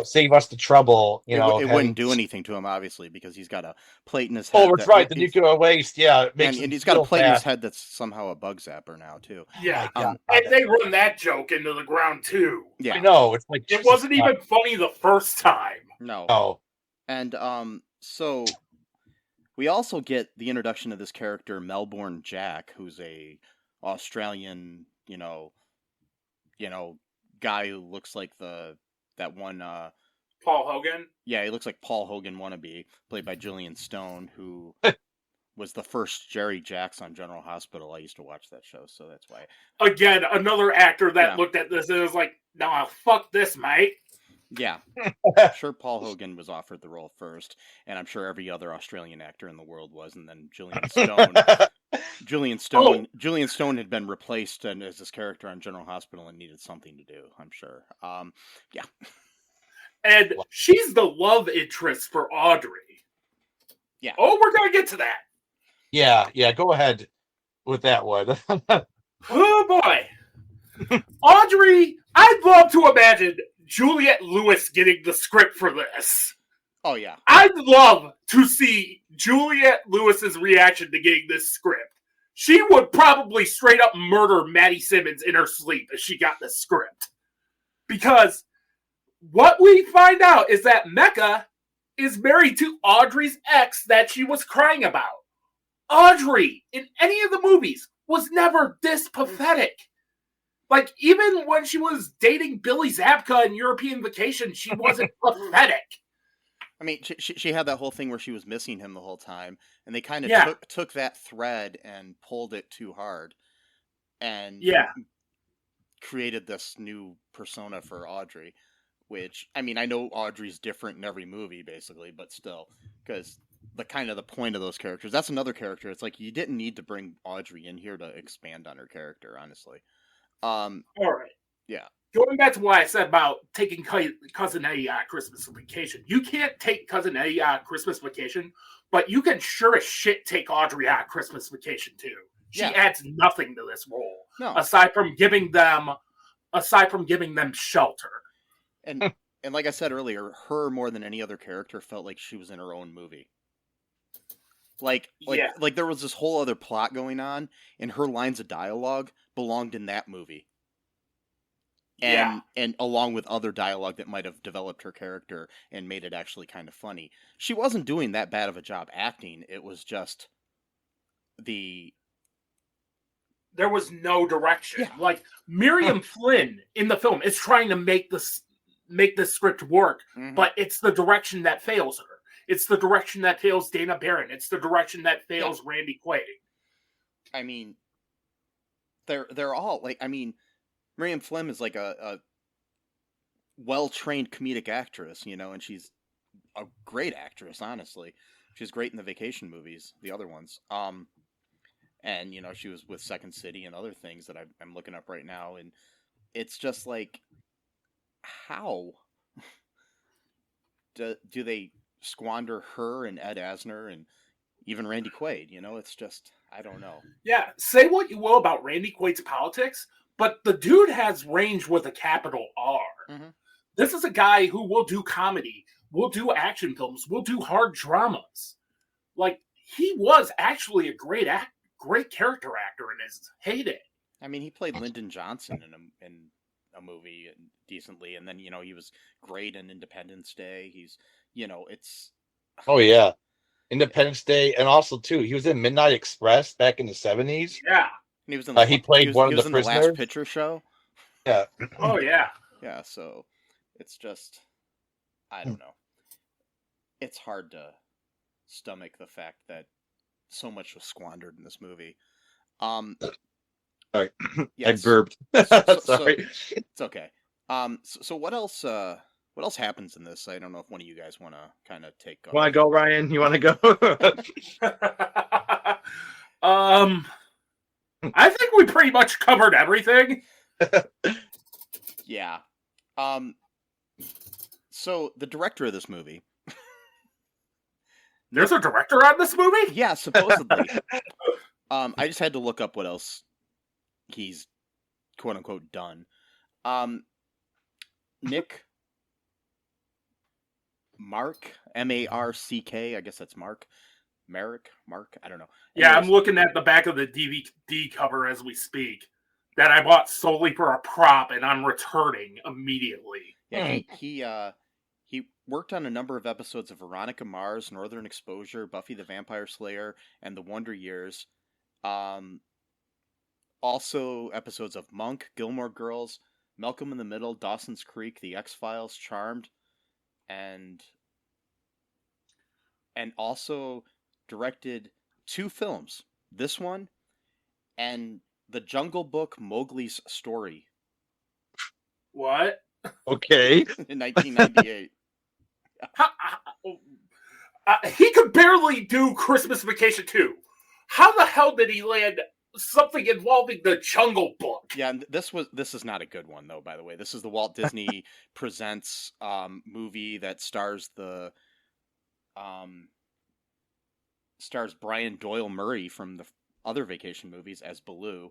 save us the trouble." It wouldn't do anything to him, obviously, because he's got a plate in his head. Oh, that's right, the nuclear waste. Yeah, it makes and he's got a plate in his head that's somehow a bug zapper now too. Yeah, and they run that joke into the ground too. Yeah, I know. It's like it wasn't even funny the first time. No. Oh, and so we also get the introduction of this character Melbourne Jack, who's a Australian, guy who looks like that one Paul Hogan. Yeah, he looks like Paul Hogan wannabe, played by Julian Stone, who was the first Jerry Jacks on General Hospital. I used to watch that show, so that's why. Again, another actor that looked at this and was like, "Nah, fuck this, mate." Yeah, I'm sure Paul Hogan was offered the role first, and I'm sure every other Australian actor in the world was, and then Julian Stone had been replaced as this character on General Hospital and needed something to do. I'm sure. Yeah. And she's the love interest for Audrey. Yeah. Oh, we're gonna get to that. Yeah. Go ahead with that one. Oh boy, Audrey. I'd love to imagine Juliette Lewis getting the script for this. Oh yeah. I'd love to see Juliette Lewis's reaction to getting this script. She would probably straight up murder Maddie Simmons in her sleep if she got this script, because what we find out is that Mecca is married to Audrey's ex that she was crying about. Audrey, in any of the movies, was never this pathetic. Like, even when she was dating Billy Zabka in European Vacation, she wasn't pathetic. I mean, she had that whole thing where she was missing him the whole time, and they kind of took that thread and pulled it too hard, and created this new persona for Audrey. Which, I mean, I know Audrey's different in every movie, basically, but still, because the point of those characters, that's another character. It's like, you didn't need to bring Audrey in here to expand on her character, honestly. All right. Yeah. Going back to what I said about taking Cousin Eddie on Christmas vacation, you can't take Cousin Eddie on Christmas vacation, but you can sure as shit take Audrey on Christmas vacation too. She adds nothing to this role, aside from giving them shelter. And like I said earlier, her more than any other character felt like she was in her own movie. Like there was this whole other plot going on, and her lines of dialogue belonged in that movie. And along with other dialogue that might have developed her character and made it actually kind of funny. She wasn't doing that bad of a job acting. It was just there was no direction. Yeah. Like, Miriam Flynn in the film is trying to make this script work, but it's the direction that fails her. It's the direction that fails Dana Barron. It's the direction that fails Randy Quaid. I mean, they're all like, I mean, Miriam Flynn is like a well-trained comedic actress, and she's a great actress, honestly. She's great in the vacation movies, the other ones. And she was with Second City and other things that I'm looking up right now, and it's just like, how do they squander her and Ed Asner and even Randy Quaid? It's just, I don't know. Yeah, say what you will about Randy Quaid's politics, but the dude has range with a capital R. Mm-hmm. This is a guy who will do comedy, will do action films, will do hard dramas. Like, he was actually a great character actor in his heyday. I mean, he played Lyndon Johnson in a movie decently, and then he was great in Independence Day. He's it's Oh yeah, Independence Day, and also too, he was in Midnight Express back in the 70s. Yeah, he was in he played one of the prisoners. The Last Picture Show. Yeah. Oh yeah. Yeah. So it's just, I don't know. It's hard to stomach the fact that so much was squandered in this movie. Sorry, yes. I burped. Sorry, it's okay. So what else? What else happens in this? I don't know if one of you guys want to kind of take. Want to go, Ryan? You want to go? I think we pretty much covered everything. Yeah. So the director of this movie. There's a director on this movie? Yeah, supposedly. I just had to look up what else he's quote unquote done. Nick Mark, M-A-R-C-K, I guess that's Mark. Mark, I don't know. Yeah, Anyways, I'm looking at the back of the DVD cover as we speak that I bought solely for a prop, and I'm returning immediately. Yeah, he worked on a number of episodes of Veronica Mars, Northern Exposure, Buffy the Vampire Slayer, and The Wonder Years. Also episodes of Monk, Gilmore Girls, Malcolm in the Middle, Dawson's Creek, The X-Files, Charmed, and also directed 2 films. This one and The Jungle Book, Mowgli's Story. What? Okay. In 1998. He could barely do Christmas Vacation 2. How the hell did he land something involving the Jungle Book? Yeah, and this is not a good one though, by the way. This is the Walt Disney Presents movie that stars stars Brian Doyle Murray from the other vacation movies as Baloo.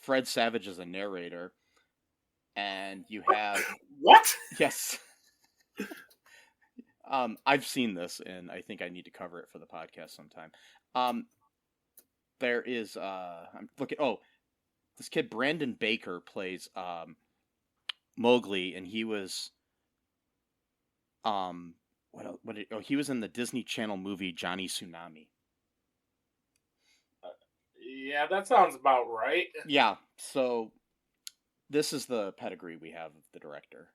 Fred Savage is a narrator, and you have what? Yes. I've seen this, and I think I need to cover it for the podcast sometime. There is I'm looking. Oh, this kid Brandon Baker plays Mowgli, and he was he was in the Disney Channel movie Johnny Tsunami. Yeah, that sounds about right. Yeah, so this is the pedigree we have of the director.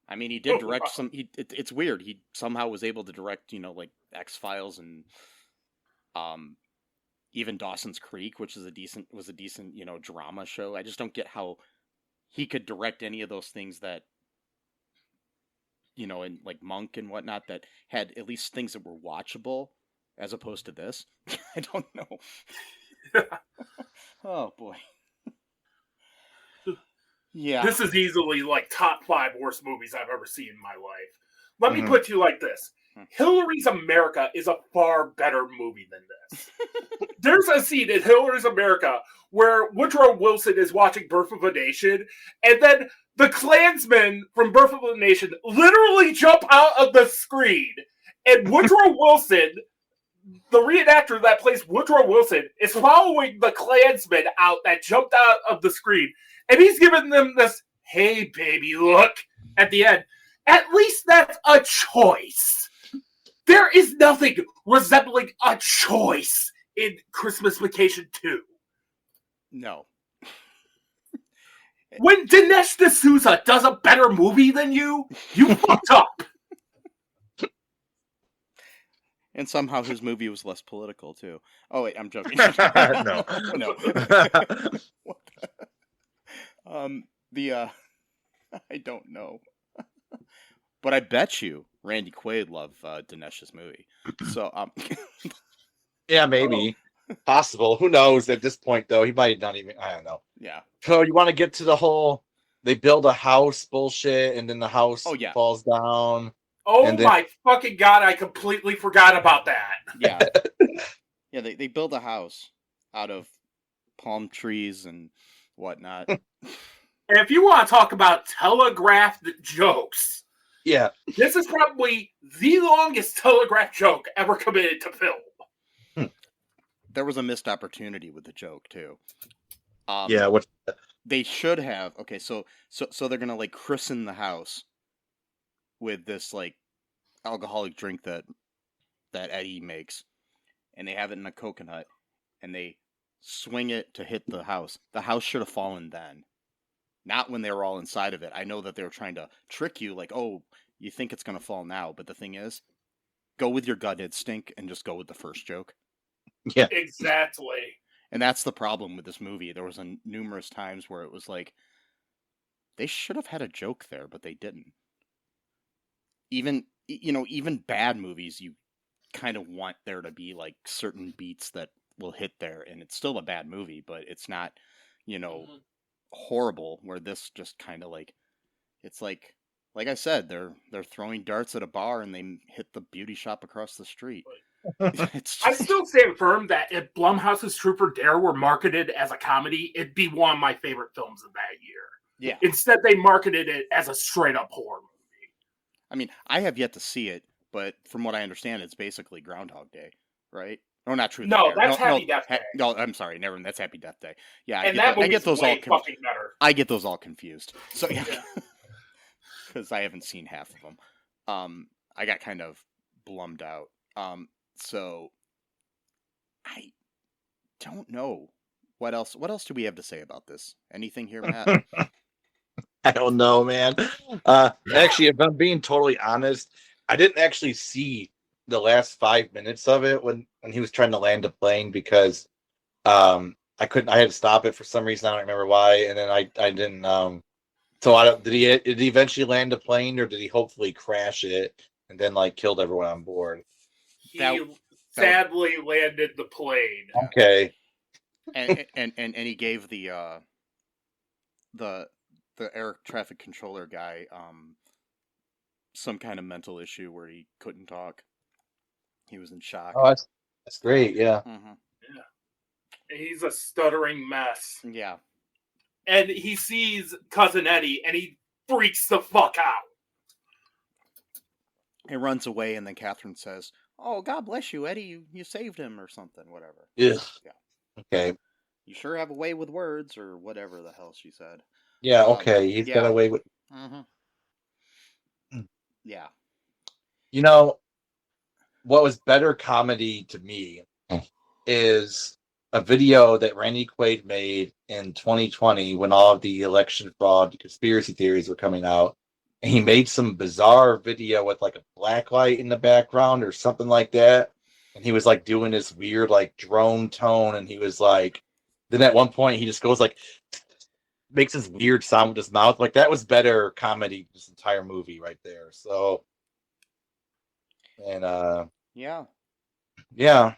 I mean, he did direct some. It's weird. He somehow was able to direct, like X-Files and even Dawson's Creek, which is a decent drama show. I just don't get how he could direct any of those things that and like Monk and whatnot that had at least things that were watchable, as opposed to this. I don't know. Oh boy. Yeah. This is easily like top 5 worst movies I've ever seen in my life. Let me put you like this. Hillary's America is a far better movie than this. There's a scene in Hillary's America where Woodrow Wilson is watching Birth of a Nation, and then the Klansmen from Birth of a Nation literally jump out of the screen, and Woodrow Wilson, the reenactor that plays Woodrow Wilson, is following the Klansmen out that jumped out of the screen. And he's giving them this, hey, baby, look, at the end. At least that's a choice. There is nothing resembling a choice in Christmas Vacation 2. No. When Dinesh D'Souza does a better movie than you fucked up. And somehow his movie was less political, too. Oh, wait, I'm joking. No. No. What the... I don't know. But I bet you Randy Quaid loved Dinesh's movie. So Yeah, maybe. Possible. Who knows at this point, though? He might not even. I don't know. yeah. So you want to get to the whole they build a house bullshit and then the house Oh, yeah. falls down. Oh And then- my fucking god! I completely forgot about that. Yeah. Yeah, they build a house out of palm trees and whatnot. And if you want to talk about telegraphed jokes, Yeah. this is probably the longest telegraphed joke ever committed to film. There was a missed opportunity with the joke too. Yeah. What? They should have. Okay, so they're gonna like christen the house with this like alcoholic drink that Eddie makes, and they have it in a coconut, and they swing it to hit the house. The house should have fallen then, not when they were all inside of it. I know that they were trying to trick you, like, oh, you think it's gonna fall now, but the thing is, go with your gut instinct and just go with the first joke. Yeah. Exactly. And that's the problem with this movie. There was numerous times where it was like, they should have had a joke there, but they didn't. Even bad movies, you kind of want there to be like certain beats that will hit there, and it's still a bad movie, but it's not, horrible. Where this just kind of like, it's like I said, they're throwing darts at a bar and they hit the beauty shop across the street. It's I just, still stand firm that if Blumhouse's Trooper Dare were marketed as a comedy, it'd be one of my favorite films of that year. yeah. Instead, they marketed it as a straight-up horror movie. I mean, I have yet to see it, but from what I understand, it's basically Groundhog Day, right? Oh, not Truth or No, Dare. that's Happy Death Day. No, I'm sorry, never mind. That's Happy Death Day. Yeah, And that I get movie's those way all fucking better. I get those all confused. So yeah, because I haven't seen half of them. I got kind of blummed out. So I don't know what else. What else do we have to say about this? Anything here, Matt? I don't know, man. Actually, if I'm being totally honest, I didn't actually see the last 5 minutes of it when he was trying to land a plane because I couldn't. I had to stop it for some reason. I don't remember why. And then I didn't. So did he eventually land a plane, or did he hopefully crash it and then like killed everyone on board? He sadly landed the plane. Okay. And he gave the air traffic controller guy some kind of mental issue where he couldn't talk. He was in shock. Oh, that's great. Yeah. Mm-hmm. Yeah. He's a stuttering mess. Yeah. And he sees Cousin Eddie, and he freaks the fuck out. He runs away, and then Catherine says, "Oh, God bless you, Eddie. You saved him," or something, whatever. Yeah. Okay. You sure have a way with words, or whatever the hell she said. Yeah. Okay. He's got a way with. Mm-hmm. Yeah. You know, what was better comedy to me is a video that Randy Quaid made in 2020 when all of the election fraud conspiracy theories were coming out. And he made some bizarre video with like a black light in the background or something like that. And he was like doing this weird like drone tone. And he was like, then at one point he just goes like, makes this weird sound with his mouth. Like that was better comedy, this entire movie right there. So, and Yeah. yeah.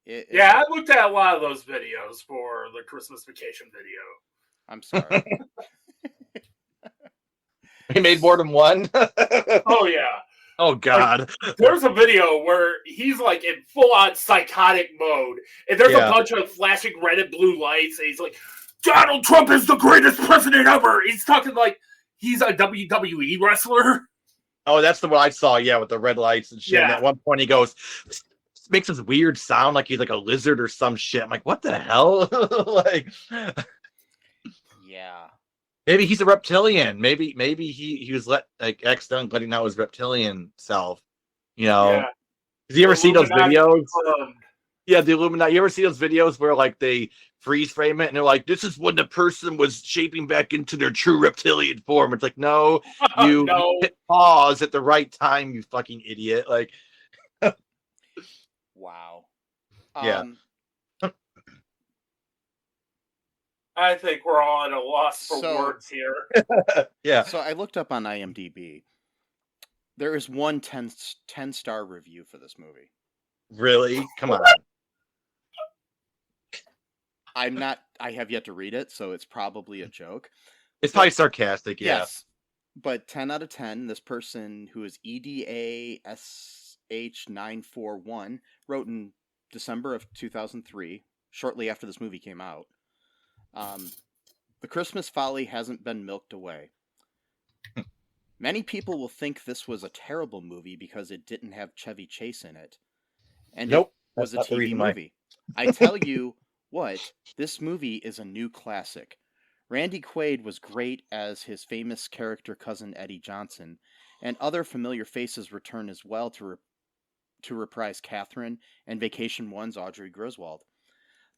Yeah, I looked at a lot of those videos for the Christmas vacation video. I'm sorry. He made more than one. Oh, yeah. Oh, God. Like, there's a video where he's like in full-on psychotic mode, and there's a bunch of flashing red and blue lights, and he's like, Donald Trump is the greatest president ever! He's talking like he's a WWE wrestler. Oh, that's the one I saw, yeah, with the red lights and shit. Yeah. And at one point he goes, makes this weird sound like he's like a lizard or some shit. I'm like, what the hell? Like, yeah. maybe he's a reptilian. Maybe he was accidentally letting out his reptilian self. You know? Yeah. Did you ever see those videos? Confirmed. Yeah, the Illuminati. You ever see those videos where like they freeze frame it and they're like, "This is when the person was shaping back into their true reptilian form." It's like, no, you hit pause at the right time, you fucking idiot. Like, wow. Yeah. I think we're all at a loss for words here. Yeah. So I looked up on IMDb, There is one 10-star review for this movie. Really? Come on. I have yet to read it, so it's probably a joke. It's probably sarcastic, yeah. Yes. But 10 out of 10, this person who is EDASH941 wrote in December of 2003, shortly after this movie came out. The Christmas folly hasn't been milked away. Many people will think this was a terrible movie because it didn't have Chevy Chase in it. And Nope, it was a that's not the TV reason why. movie. I tell you what, this movie is a new classic. Randy Quaid was great as his famous character cousin Eddie Johnson, and other familiar faces return as well to reprise Catherine and Vacation 1's Audrey Griswold.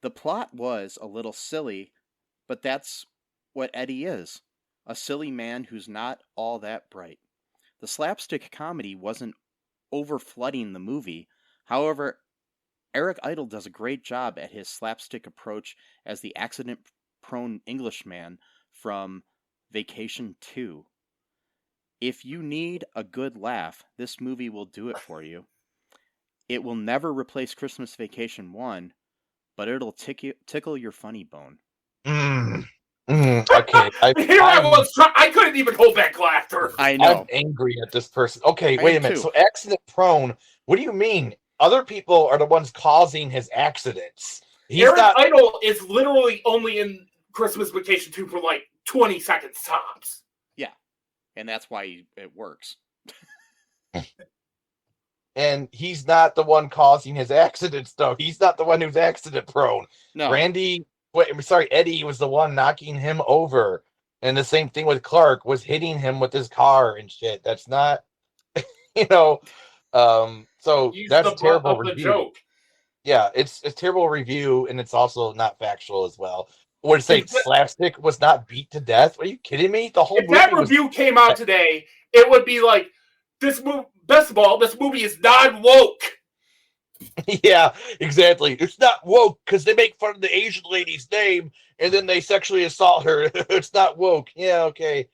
The plot was a little silly, but that's what Eddie is. A silly man who's not all that bright. The slapstick comedy wasn't over-flooding the movie. However, Eric Idle does a great job at his slapstick approach as the accident-prone Englishman from Vacation 2. If you need a good laugh, this movie will do it for you. It will never replace Christmas Vacation 1, but it'll tickle your funny bone. Okay. I couldn't even hold back laughter. I know. I'm angry at this person. Okay, I wait a am minute. too. So accident prone. What do you mean? Other people are the ones causing his accidents. He's Eric not. Idle is literally only in Christmas Vacation 2 for like 20 seconds tops. Yeah, and that's why it works. And he's not the one causing his accidents, though. He's not the one who's accident prone. No. Eddie was the one knocking him over. And the same thing with Clark, was hitting him with his car and shit. That's not, so He's that's the a terrible butt of the review. joke. Yeah, it's a terrible review, and it's also not factual as well. What to say, slapstick was not beat to death? Are you kidding me? The whole If that review came out today, it would be like, this movie. Best of all, this movie is non-woke. Yeah, exactly. It's not woke because they make fun of the Asian lady's name and then they sexually assault her. It's not woke. Yeah, okay.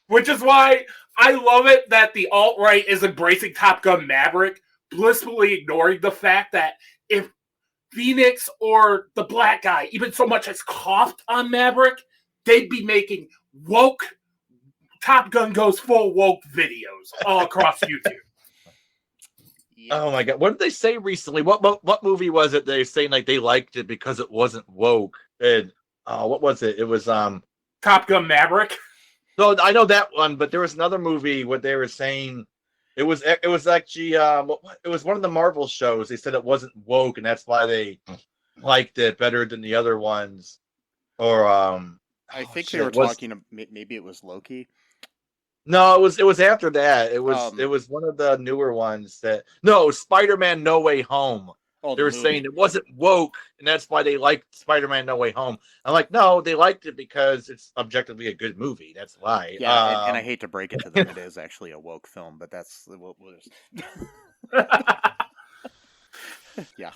Which is why I love it that the alt-right is embracing Top Gun Maverick, blissfully ignoring the fact that if Phoenix or the black guy even so much as coughed on Maverick, they'd be making woke Top Gun goes full woke videos all across YouTube. Yeah. Oh my god! What did they say recently? What movie was it? They saying like they liked it because it wasn't woke. And what was it? It was Top Gun Maverick. No, I know that one, but there was another movie. What they were saying, it was actually it was one of the Marvel shows. They said it wasn't woke, and that's why they liked it better than the other ones. Or I think they were talking. Maybe it was Loki. No, it was after that. It was one of the newer ones that Spider-Man No Way Home. Oh, they were saying it wasn't woke, and that's why they liked Spider-Man No Way Home. I'm like, no, they liked it because it's objectively a good movie. That's why. Yeah, and I hate to break it to them, it is actually a woke film, but that's what was. Yeah.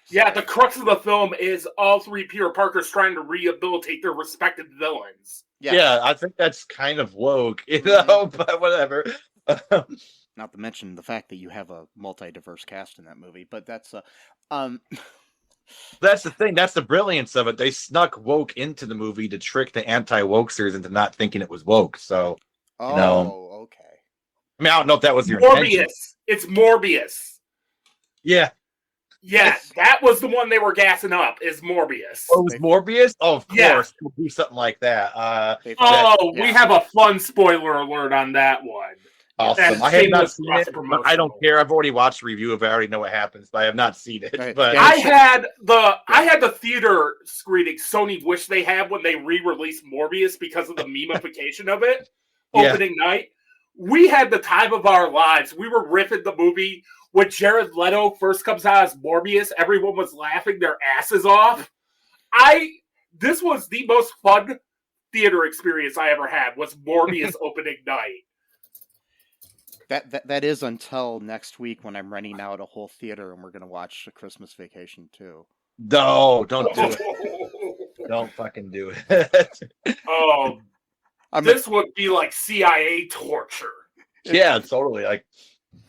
Yeah, the crux of the film is all three Peter Parkers trying to rehabilitate their respective villains. Yeah, I think that's kind of woke, but whatever. Not to mention the fact that you have a multi-diverse cast in that movie, but that's that's the thing. That's the brilliance of it. They snuck woke into the movie to trick the anti-wokesters into not thinking it was woke. So, okay. I mean, I don't know if that was your Morbius. intention. It's Morbius. Yeah. Yeah, that was the one they were gassing up, is Morbius. Oh, it was Morbius? Oh, of course. Yeah. We'll do something like that. We have a fun spoiler alert on that one. Awesome. I have not seen it. I don't care. I've already watched the review of it. I already know what happens, but I have not seen it. Right. But I had the theater screening Sony wished they had when they re-released Morbius because of the memification of it. Opening night. We had the time of our lives. We were riffing the movie. When Jared Leto first comes out as Morbius, everyone was laughing their asses off. This was the most fun theater experience I ever had, was Morbius opening night. That is until next week when I'm renting out a whole theater and we're going to watch A Christmas Vacation 2. No, don't do it. Don't fucking do it. This would be like CIA torture. Yeah, totally. Like,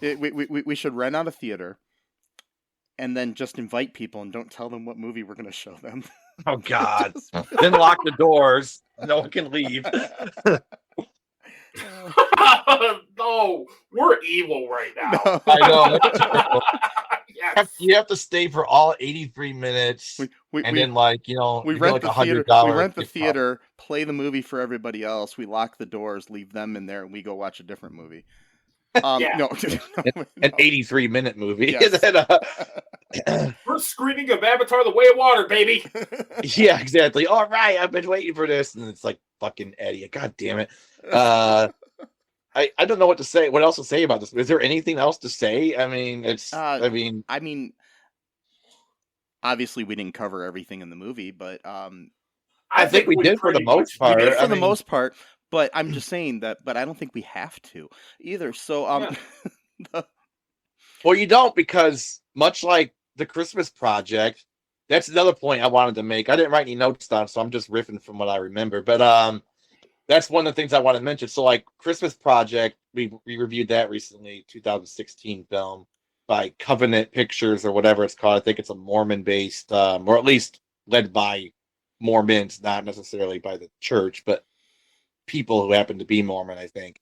We should rent out a theater and then just invite people and don't tell them what movie we're going to show them. oh God. Then lock the doors. No one can leave. No, we're evil right now. No. I know. Yes. You have to stay for all 83 minutes, and then like we you rent like the theater. $100. We rent the theater, play the movie for everybody else. We lock the doors, leave them in there, and we go watch a different movie. Yeah. No, An 83-minute movie. Yes. First screening of Avatar: The Way of Water, baby. Yeah, exactly. All right, I've been waiting for this, and it's like fucking Eddie. God damn it. I don't know what to say. What else to say about this? Is there anything else to say? I mean, it's. I mean, obviously we didn't cover everything in the movie, but I think we did for the most part. We did for the most part, but I'm just saying that. But I don't think we have to either. So well, you don't, because much like the Christmas Project, that's another point I wanted to make. I didn't write any notes down, so I'm just riffing from what I remember. But that's one of the things I want to mention. So, like Christmas Project, we reviewed that recently, 2016 film by Covenant Pictures or whatever it's called. I think it's a Mormon-based, or at least led by Mormons, not necessarily by the church, but people who happen to be Mormon, I think.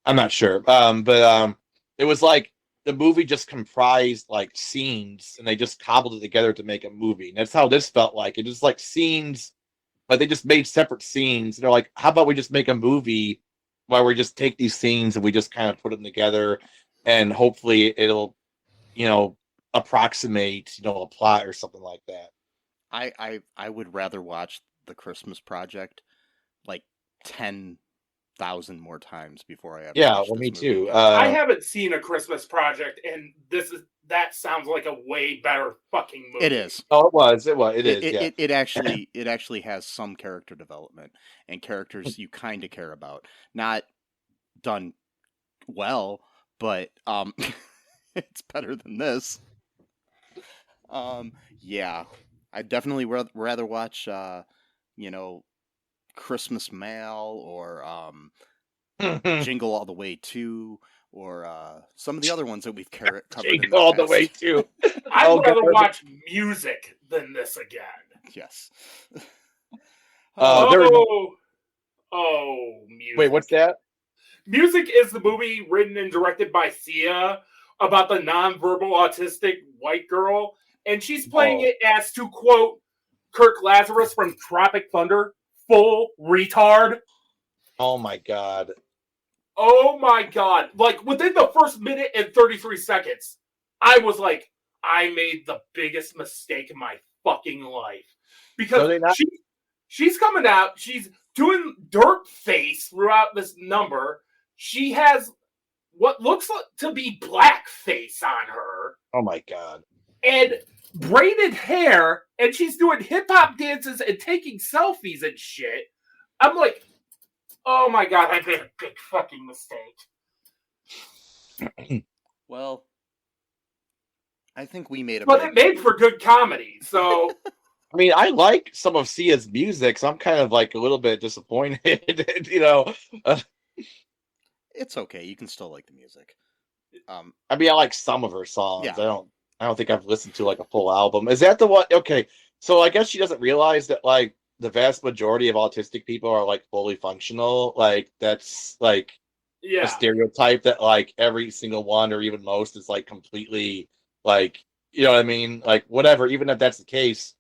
I'm not sure. But it was like the movie just comprised like scenes, and they just cobbled it together to make a movie. And that's how this felt like. It was like scenes, but they just made separate scenes. They're like, how about we just make a movie where we just take these scenes and we just kind of put them together, and hopefully it'll, approximate, a plot or something like that. I would rather watch the Christmas Project like 10,000 more times before I ever. Yeah, watch well, me this too. movie. I haven't seen a Christmas Project, and that sounds like a way better fucking movie. It is. Oh, it is. Yeah. It actually has some character development and characters you kind of care about. Not done well, but it's better than this. Yeah, I definitely rather watch Christmas Mail or Jingle All the Way 2 or some of the other ones that we've covered. Jingle All the Way 2. I'd rather watch music than this again. Yes. Music. Wait, what's that? Music is the movie written and directed by Sia about the nonverbal autistic white girl, and she's playing it as, to quote Kirk Lazarus from Tropic Thunder, full retard. Oh my god. Oh my god. Like, within the first minute and 33 seconds, I was like, I made the biggest mistake in my fucking life. Because she's coming out, she's doing dirt face throughout this number. She has what looks like to be blackface on her. Oh my god. And braided hair, and she's doing hip-hop dances and taking selfies and shit. I'm like, oh my god, I made a big fucking mistake. Well, I think we made a But it made for good comedy, so... I mean, I like some of Sia's music, so I'm kind of like a little bit disappointed, It's okay. You can still like the music. I mean, I like some of her songs. Yeah. I don't think I've listened to like a full album. Is that the one? Okay, so I guess she doesn't realize that like the vast majority of autistic people are like fully functional. Like that's like a stereotype that like every single one or even most is like completely like, you know what I mean? Like whatever. Even if that's the case,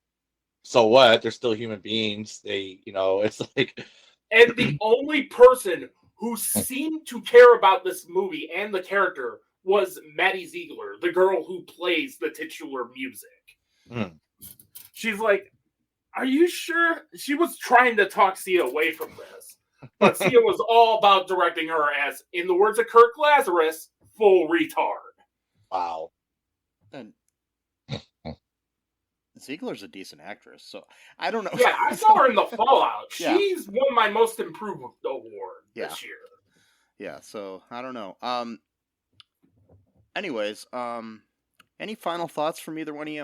so what? They're still human beings. They, it's like. And the only person who seemed to care about this movie and the character was Maddie Ziegler, the girl who plays the titular music. Mm. She's like, are you sure? She was trying to talk Sia away from this. But Sia was all about directing her as, in the words of Kirk Lazarus, full retard. Wow. And Ziegler's a decent actress, so I don't know. Yeah, I saw her in The Fallout. Yeah. She's won my Most Improved award this year. Yeah, so I don't know. Anyways, any final thoughts from either one of you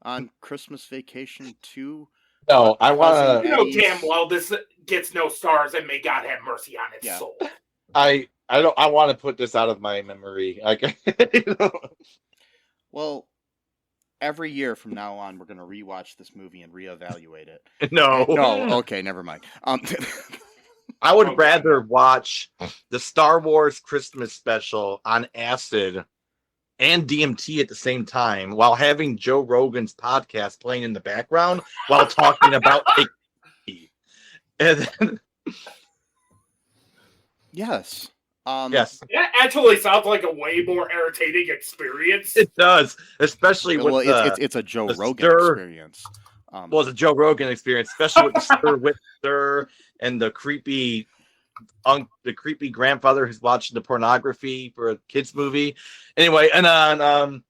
on Christmas Vacation 2? No, I want You know damn well this gets no stars, and may God have mercy on its soul. I I want to put this out of my memory. Like, you know? Well, every year from now on, we're gonna rewatch this movie and reevaluate it. No. No, okay, never mind. I would Oh, God, rather no. watch the Star Wars Christmas special on acid and DMT at the same time while having Joe Rogan's podcast playing in the background while talking about it. And then, yes. yes, That actually sounds like a way more irritating experience. it does, especially Well, with it's a Joe the Rogan stir. experience. Well, it's a Joe Rogan experience, especially with the stir with stir and the creepy grandfather who's watching the pornography for a kids movie. Anyway, and on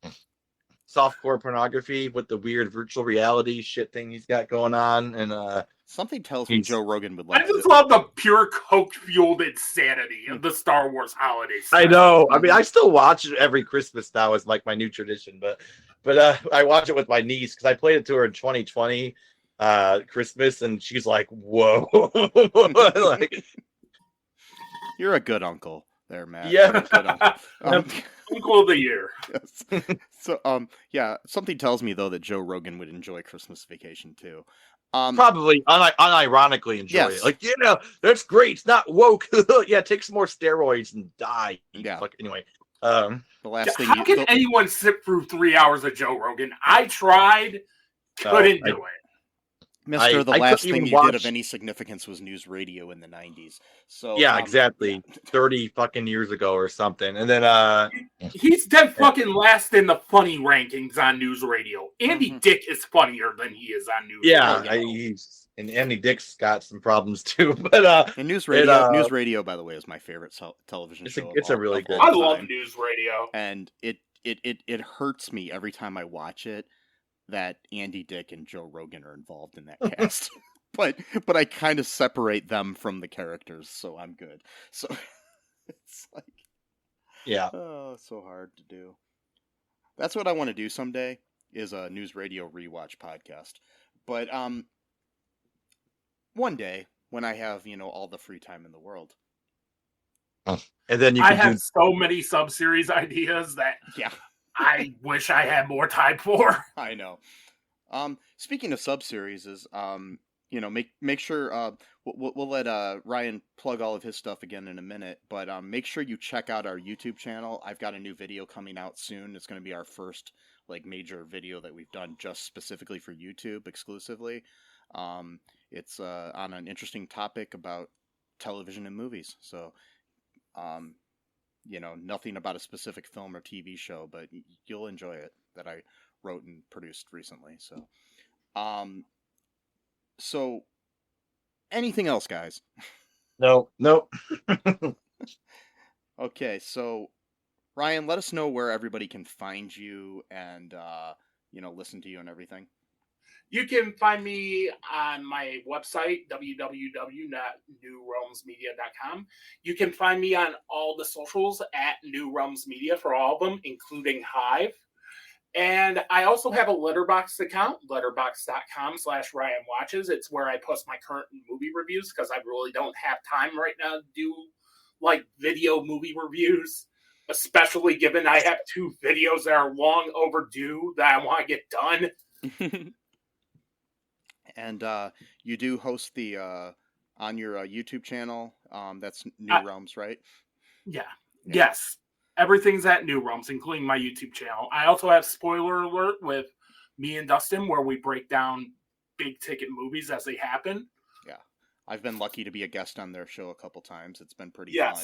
softcore pornography with the weird virtual reality shit thing he's got going on, and Something tells me He's- Joe Rogan would I like just love the pure coke-fueled insanity of the Star Wars holiday I special. know. I mean, I still watch it every Christmas now as like my new tradition, but I watch it with my niece because I played it to her in 2020 Christmas, and she's like, "Whoa!" Like, You're a good uncle there, Matt. Yeah. You're a good uncle. Uncle of the year. Yes. So, yeah, something tells me though that Joe Rogan would enjoy Christmas Vacation too. probably unironically enjoy Yes. it. Like, yeah, that's great. It's not woke. Yeah, take some more steroids and die. Yeah. Fuck, anyway, The last thing How can anyone sit through 3 hours of Joe Rogan? I tried, couldn't do it. Mister, the I last couldn't thing even you did of watch- any significance was news radio in the 90s. So yeah, exactly. 30 fucking years ago or something, and then He's dead fucking last in the funny rankings on news radio. Andy Mhm. Dick is funnier than he is on news yeah, radio. and Andy Dick's got some problems too, but And news radio, It, news radio, by the way, is my favorite television It's show. a really good- I love news radio. and it hurts me every time I watch it that Andy Dick and Joe Rogan are involved in that cast. but I kind of separate them from the characters, so I'm good. So it's like, yeah, oh, so hard to do. That's what I want to do someday, is a news radio rewatch podcast. But one day when I have, all the free time in the world. and then you I can have do so many sub-series ideas that Yeah. I wish I had more time for. I know. Speaking of sub-series, make sure we'll let Ryan plug all of his stuff again in a minute, but make sure you check out our YouTube channel. I've got a new video coming out soon. It's going to be our first major video that we've done just specifically for YouTube exclusively. It's on an interesting topic about television and movies. So, nothing about a specific film or TV show, but you'll enjoy it, that I wrote and produced recently. So anything else, guys? no. Okay, so Ryan, let us know where everybody can find you and listen to you and everything. You can find me on my website, www.newrealmsmedia.com. You can find me on all the socials at New Realms Media for all of them, including Hive. And I also have a Letterboxd account, letterboxd.com/RyanWatches. It's where I post my current movie reviews because I really don't have time right now to do video movie reviews, especially given I have 2 videos that are long overdue that I want to get done. And you do host the on your YouTube channel. That's New Realms, right? Yeah. Yes. Everything's at New Realms, including my YouTube channel. I also have Spoiler Alert with me and Dustin, where we break down big ticket movies as they happen. Yeah. I've been lucky to be a guest on their show a couple times. It's been pretty fun.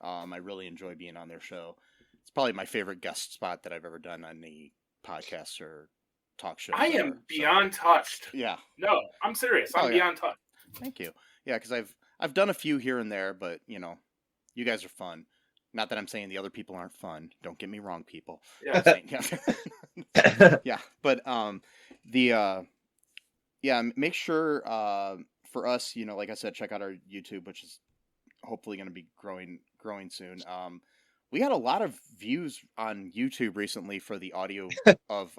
I really enjoy being on their show. It's probably my favorite guest spot that I've ever done on the podcast or talk show. I am beyond touched. Yeah. No, I'm serious. I'm beyond touched. Thank you. Yeah, because I've done a few here and there, but you guys are fun. Not that I'm saying the other people aren't fun. Don't get me wrong, people. Yeah. Yeah, but make sure for us, like I said, check out our YouTube, which is hopefully going to be growing soon. We got a lot of views on YouTube recently for the audio of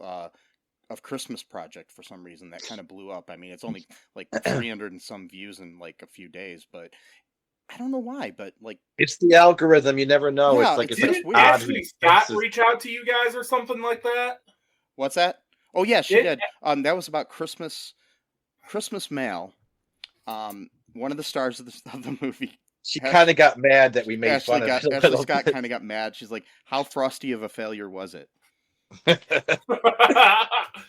Christmas Project for some reason. That kind of blew up. I mean, it's only 300 and some views in a few days, but I don't know why, but like It's the algorithm. You never know. Yeah, it's like it's it's just like weird. odd Ashley who Scott guesses. reach out to you guys or something like that? what's that? Oh yeah, she Did- did. That was about Christmas mail. One of the stars of the movie, She Ash- kind of got mad that we made fun of it a Ashley little Scott bit. kind of got mad. She's like, "How frosty of a failure was it?"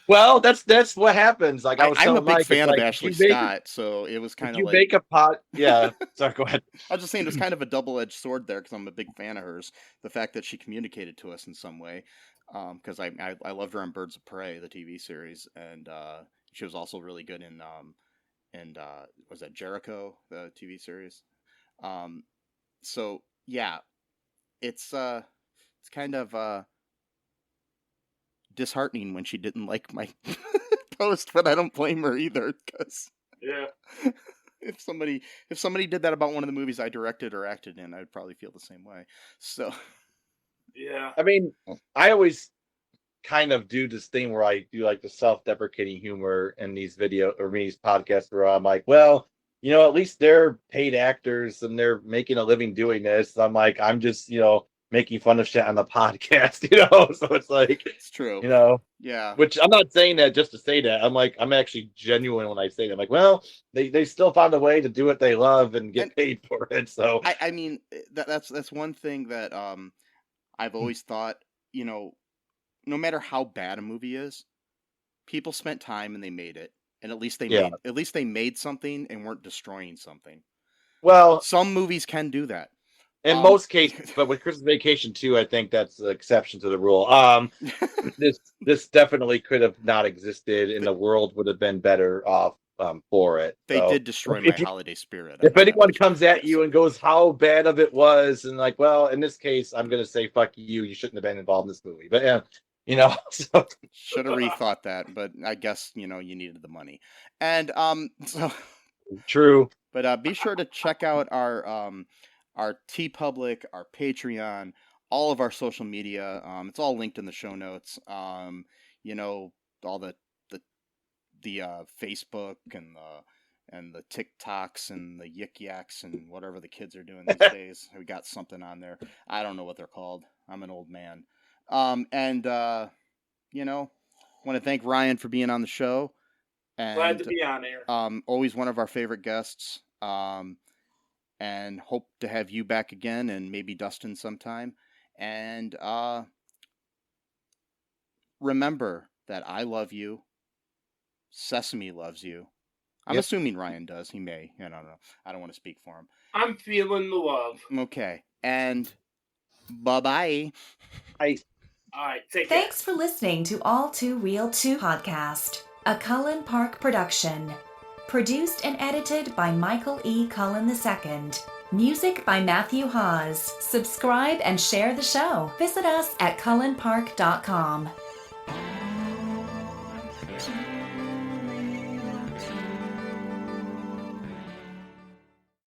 Well, that's what happens. Like I was I'm a telling big Mike, it's fan of like Ashley Scott, so it was if kind of you like make a pot. Yeah, sorry, go ahead. I was just saying, there's kind of a double-edged sword there because I'm a big fan of hers. The fact that she communicated to us in some way, because I loved her on Birds of Prey, the TV series, and she was also really good in was that Jericho, the TV series. So yeah, it's kind of disheartening when she didn't like my post, but I don't blame her either because Yeah. if somebody did that about one of the movies I directed or acted in, I'd probably feel the same way. So Yeah. I mean, I always kind of do this thing where I do like the self-deprecating humor in these these podcasts where I'm like, well, at least they're paid actors and they're making a living doing this. I'm like, I'm just, making fun of shit on the podcast, So it's like, it's true. Yeah. which I'm not saying that just to say that. I'm like, I'm actually genuine when I say that. I'm like, well, they still found a way to do what they love and get paid for it. So I mean that's one thing that I've always thought, no matter how bad a movie is, people spent time and they made it. And at least they made something and weren't destroying something. well, Some movies can do that. in most cases, but with Christmas Vacation 2, I think that's the exception to the rule. This definitely could have not existed, and the world would have been better off for it. They So, did destroy my holiday spirit. If anyone comes at you and goes, "How bad of it was," and like, well, in this case, I'm gonna say, "Fuck you! You shouldn't have been involved in this movie." But so. Should have rethought that, but I guess you needed the money, and so True. But be sure to check out our TeePublic, our Patreon, all of our social media. It's all linked in the show notes. All the Facebook and the TikToks and the Yik Yaks and whatever the kids are doing these days. We got something on there. I don't know what they're called. I'm an old man. Want to thank Ryan for being on the show. And, Glad to be on air. Always one of our favorite guests. And hope to have you back again and maybe Dustin sometime. And remember that I love you. Sesame loves you. I'm assuming Ryan does. He may. I don't know. I don't want to speak for him. I'm feeling the love. Okay. And bye-bye. All right. Take care. Thanks for listening to All Too Real 2 podcast, a Cullen Park production. Produced and edited by Michael E. Cullen II. Music by Matthew Hawes. Subscribe and share the show. Visit us at cullenpark.com.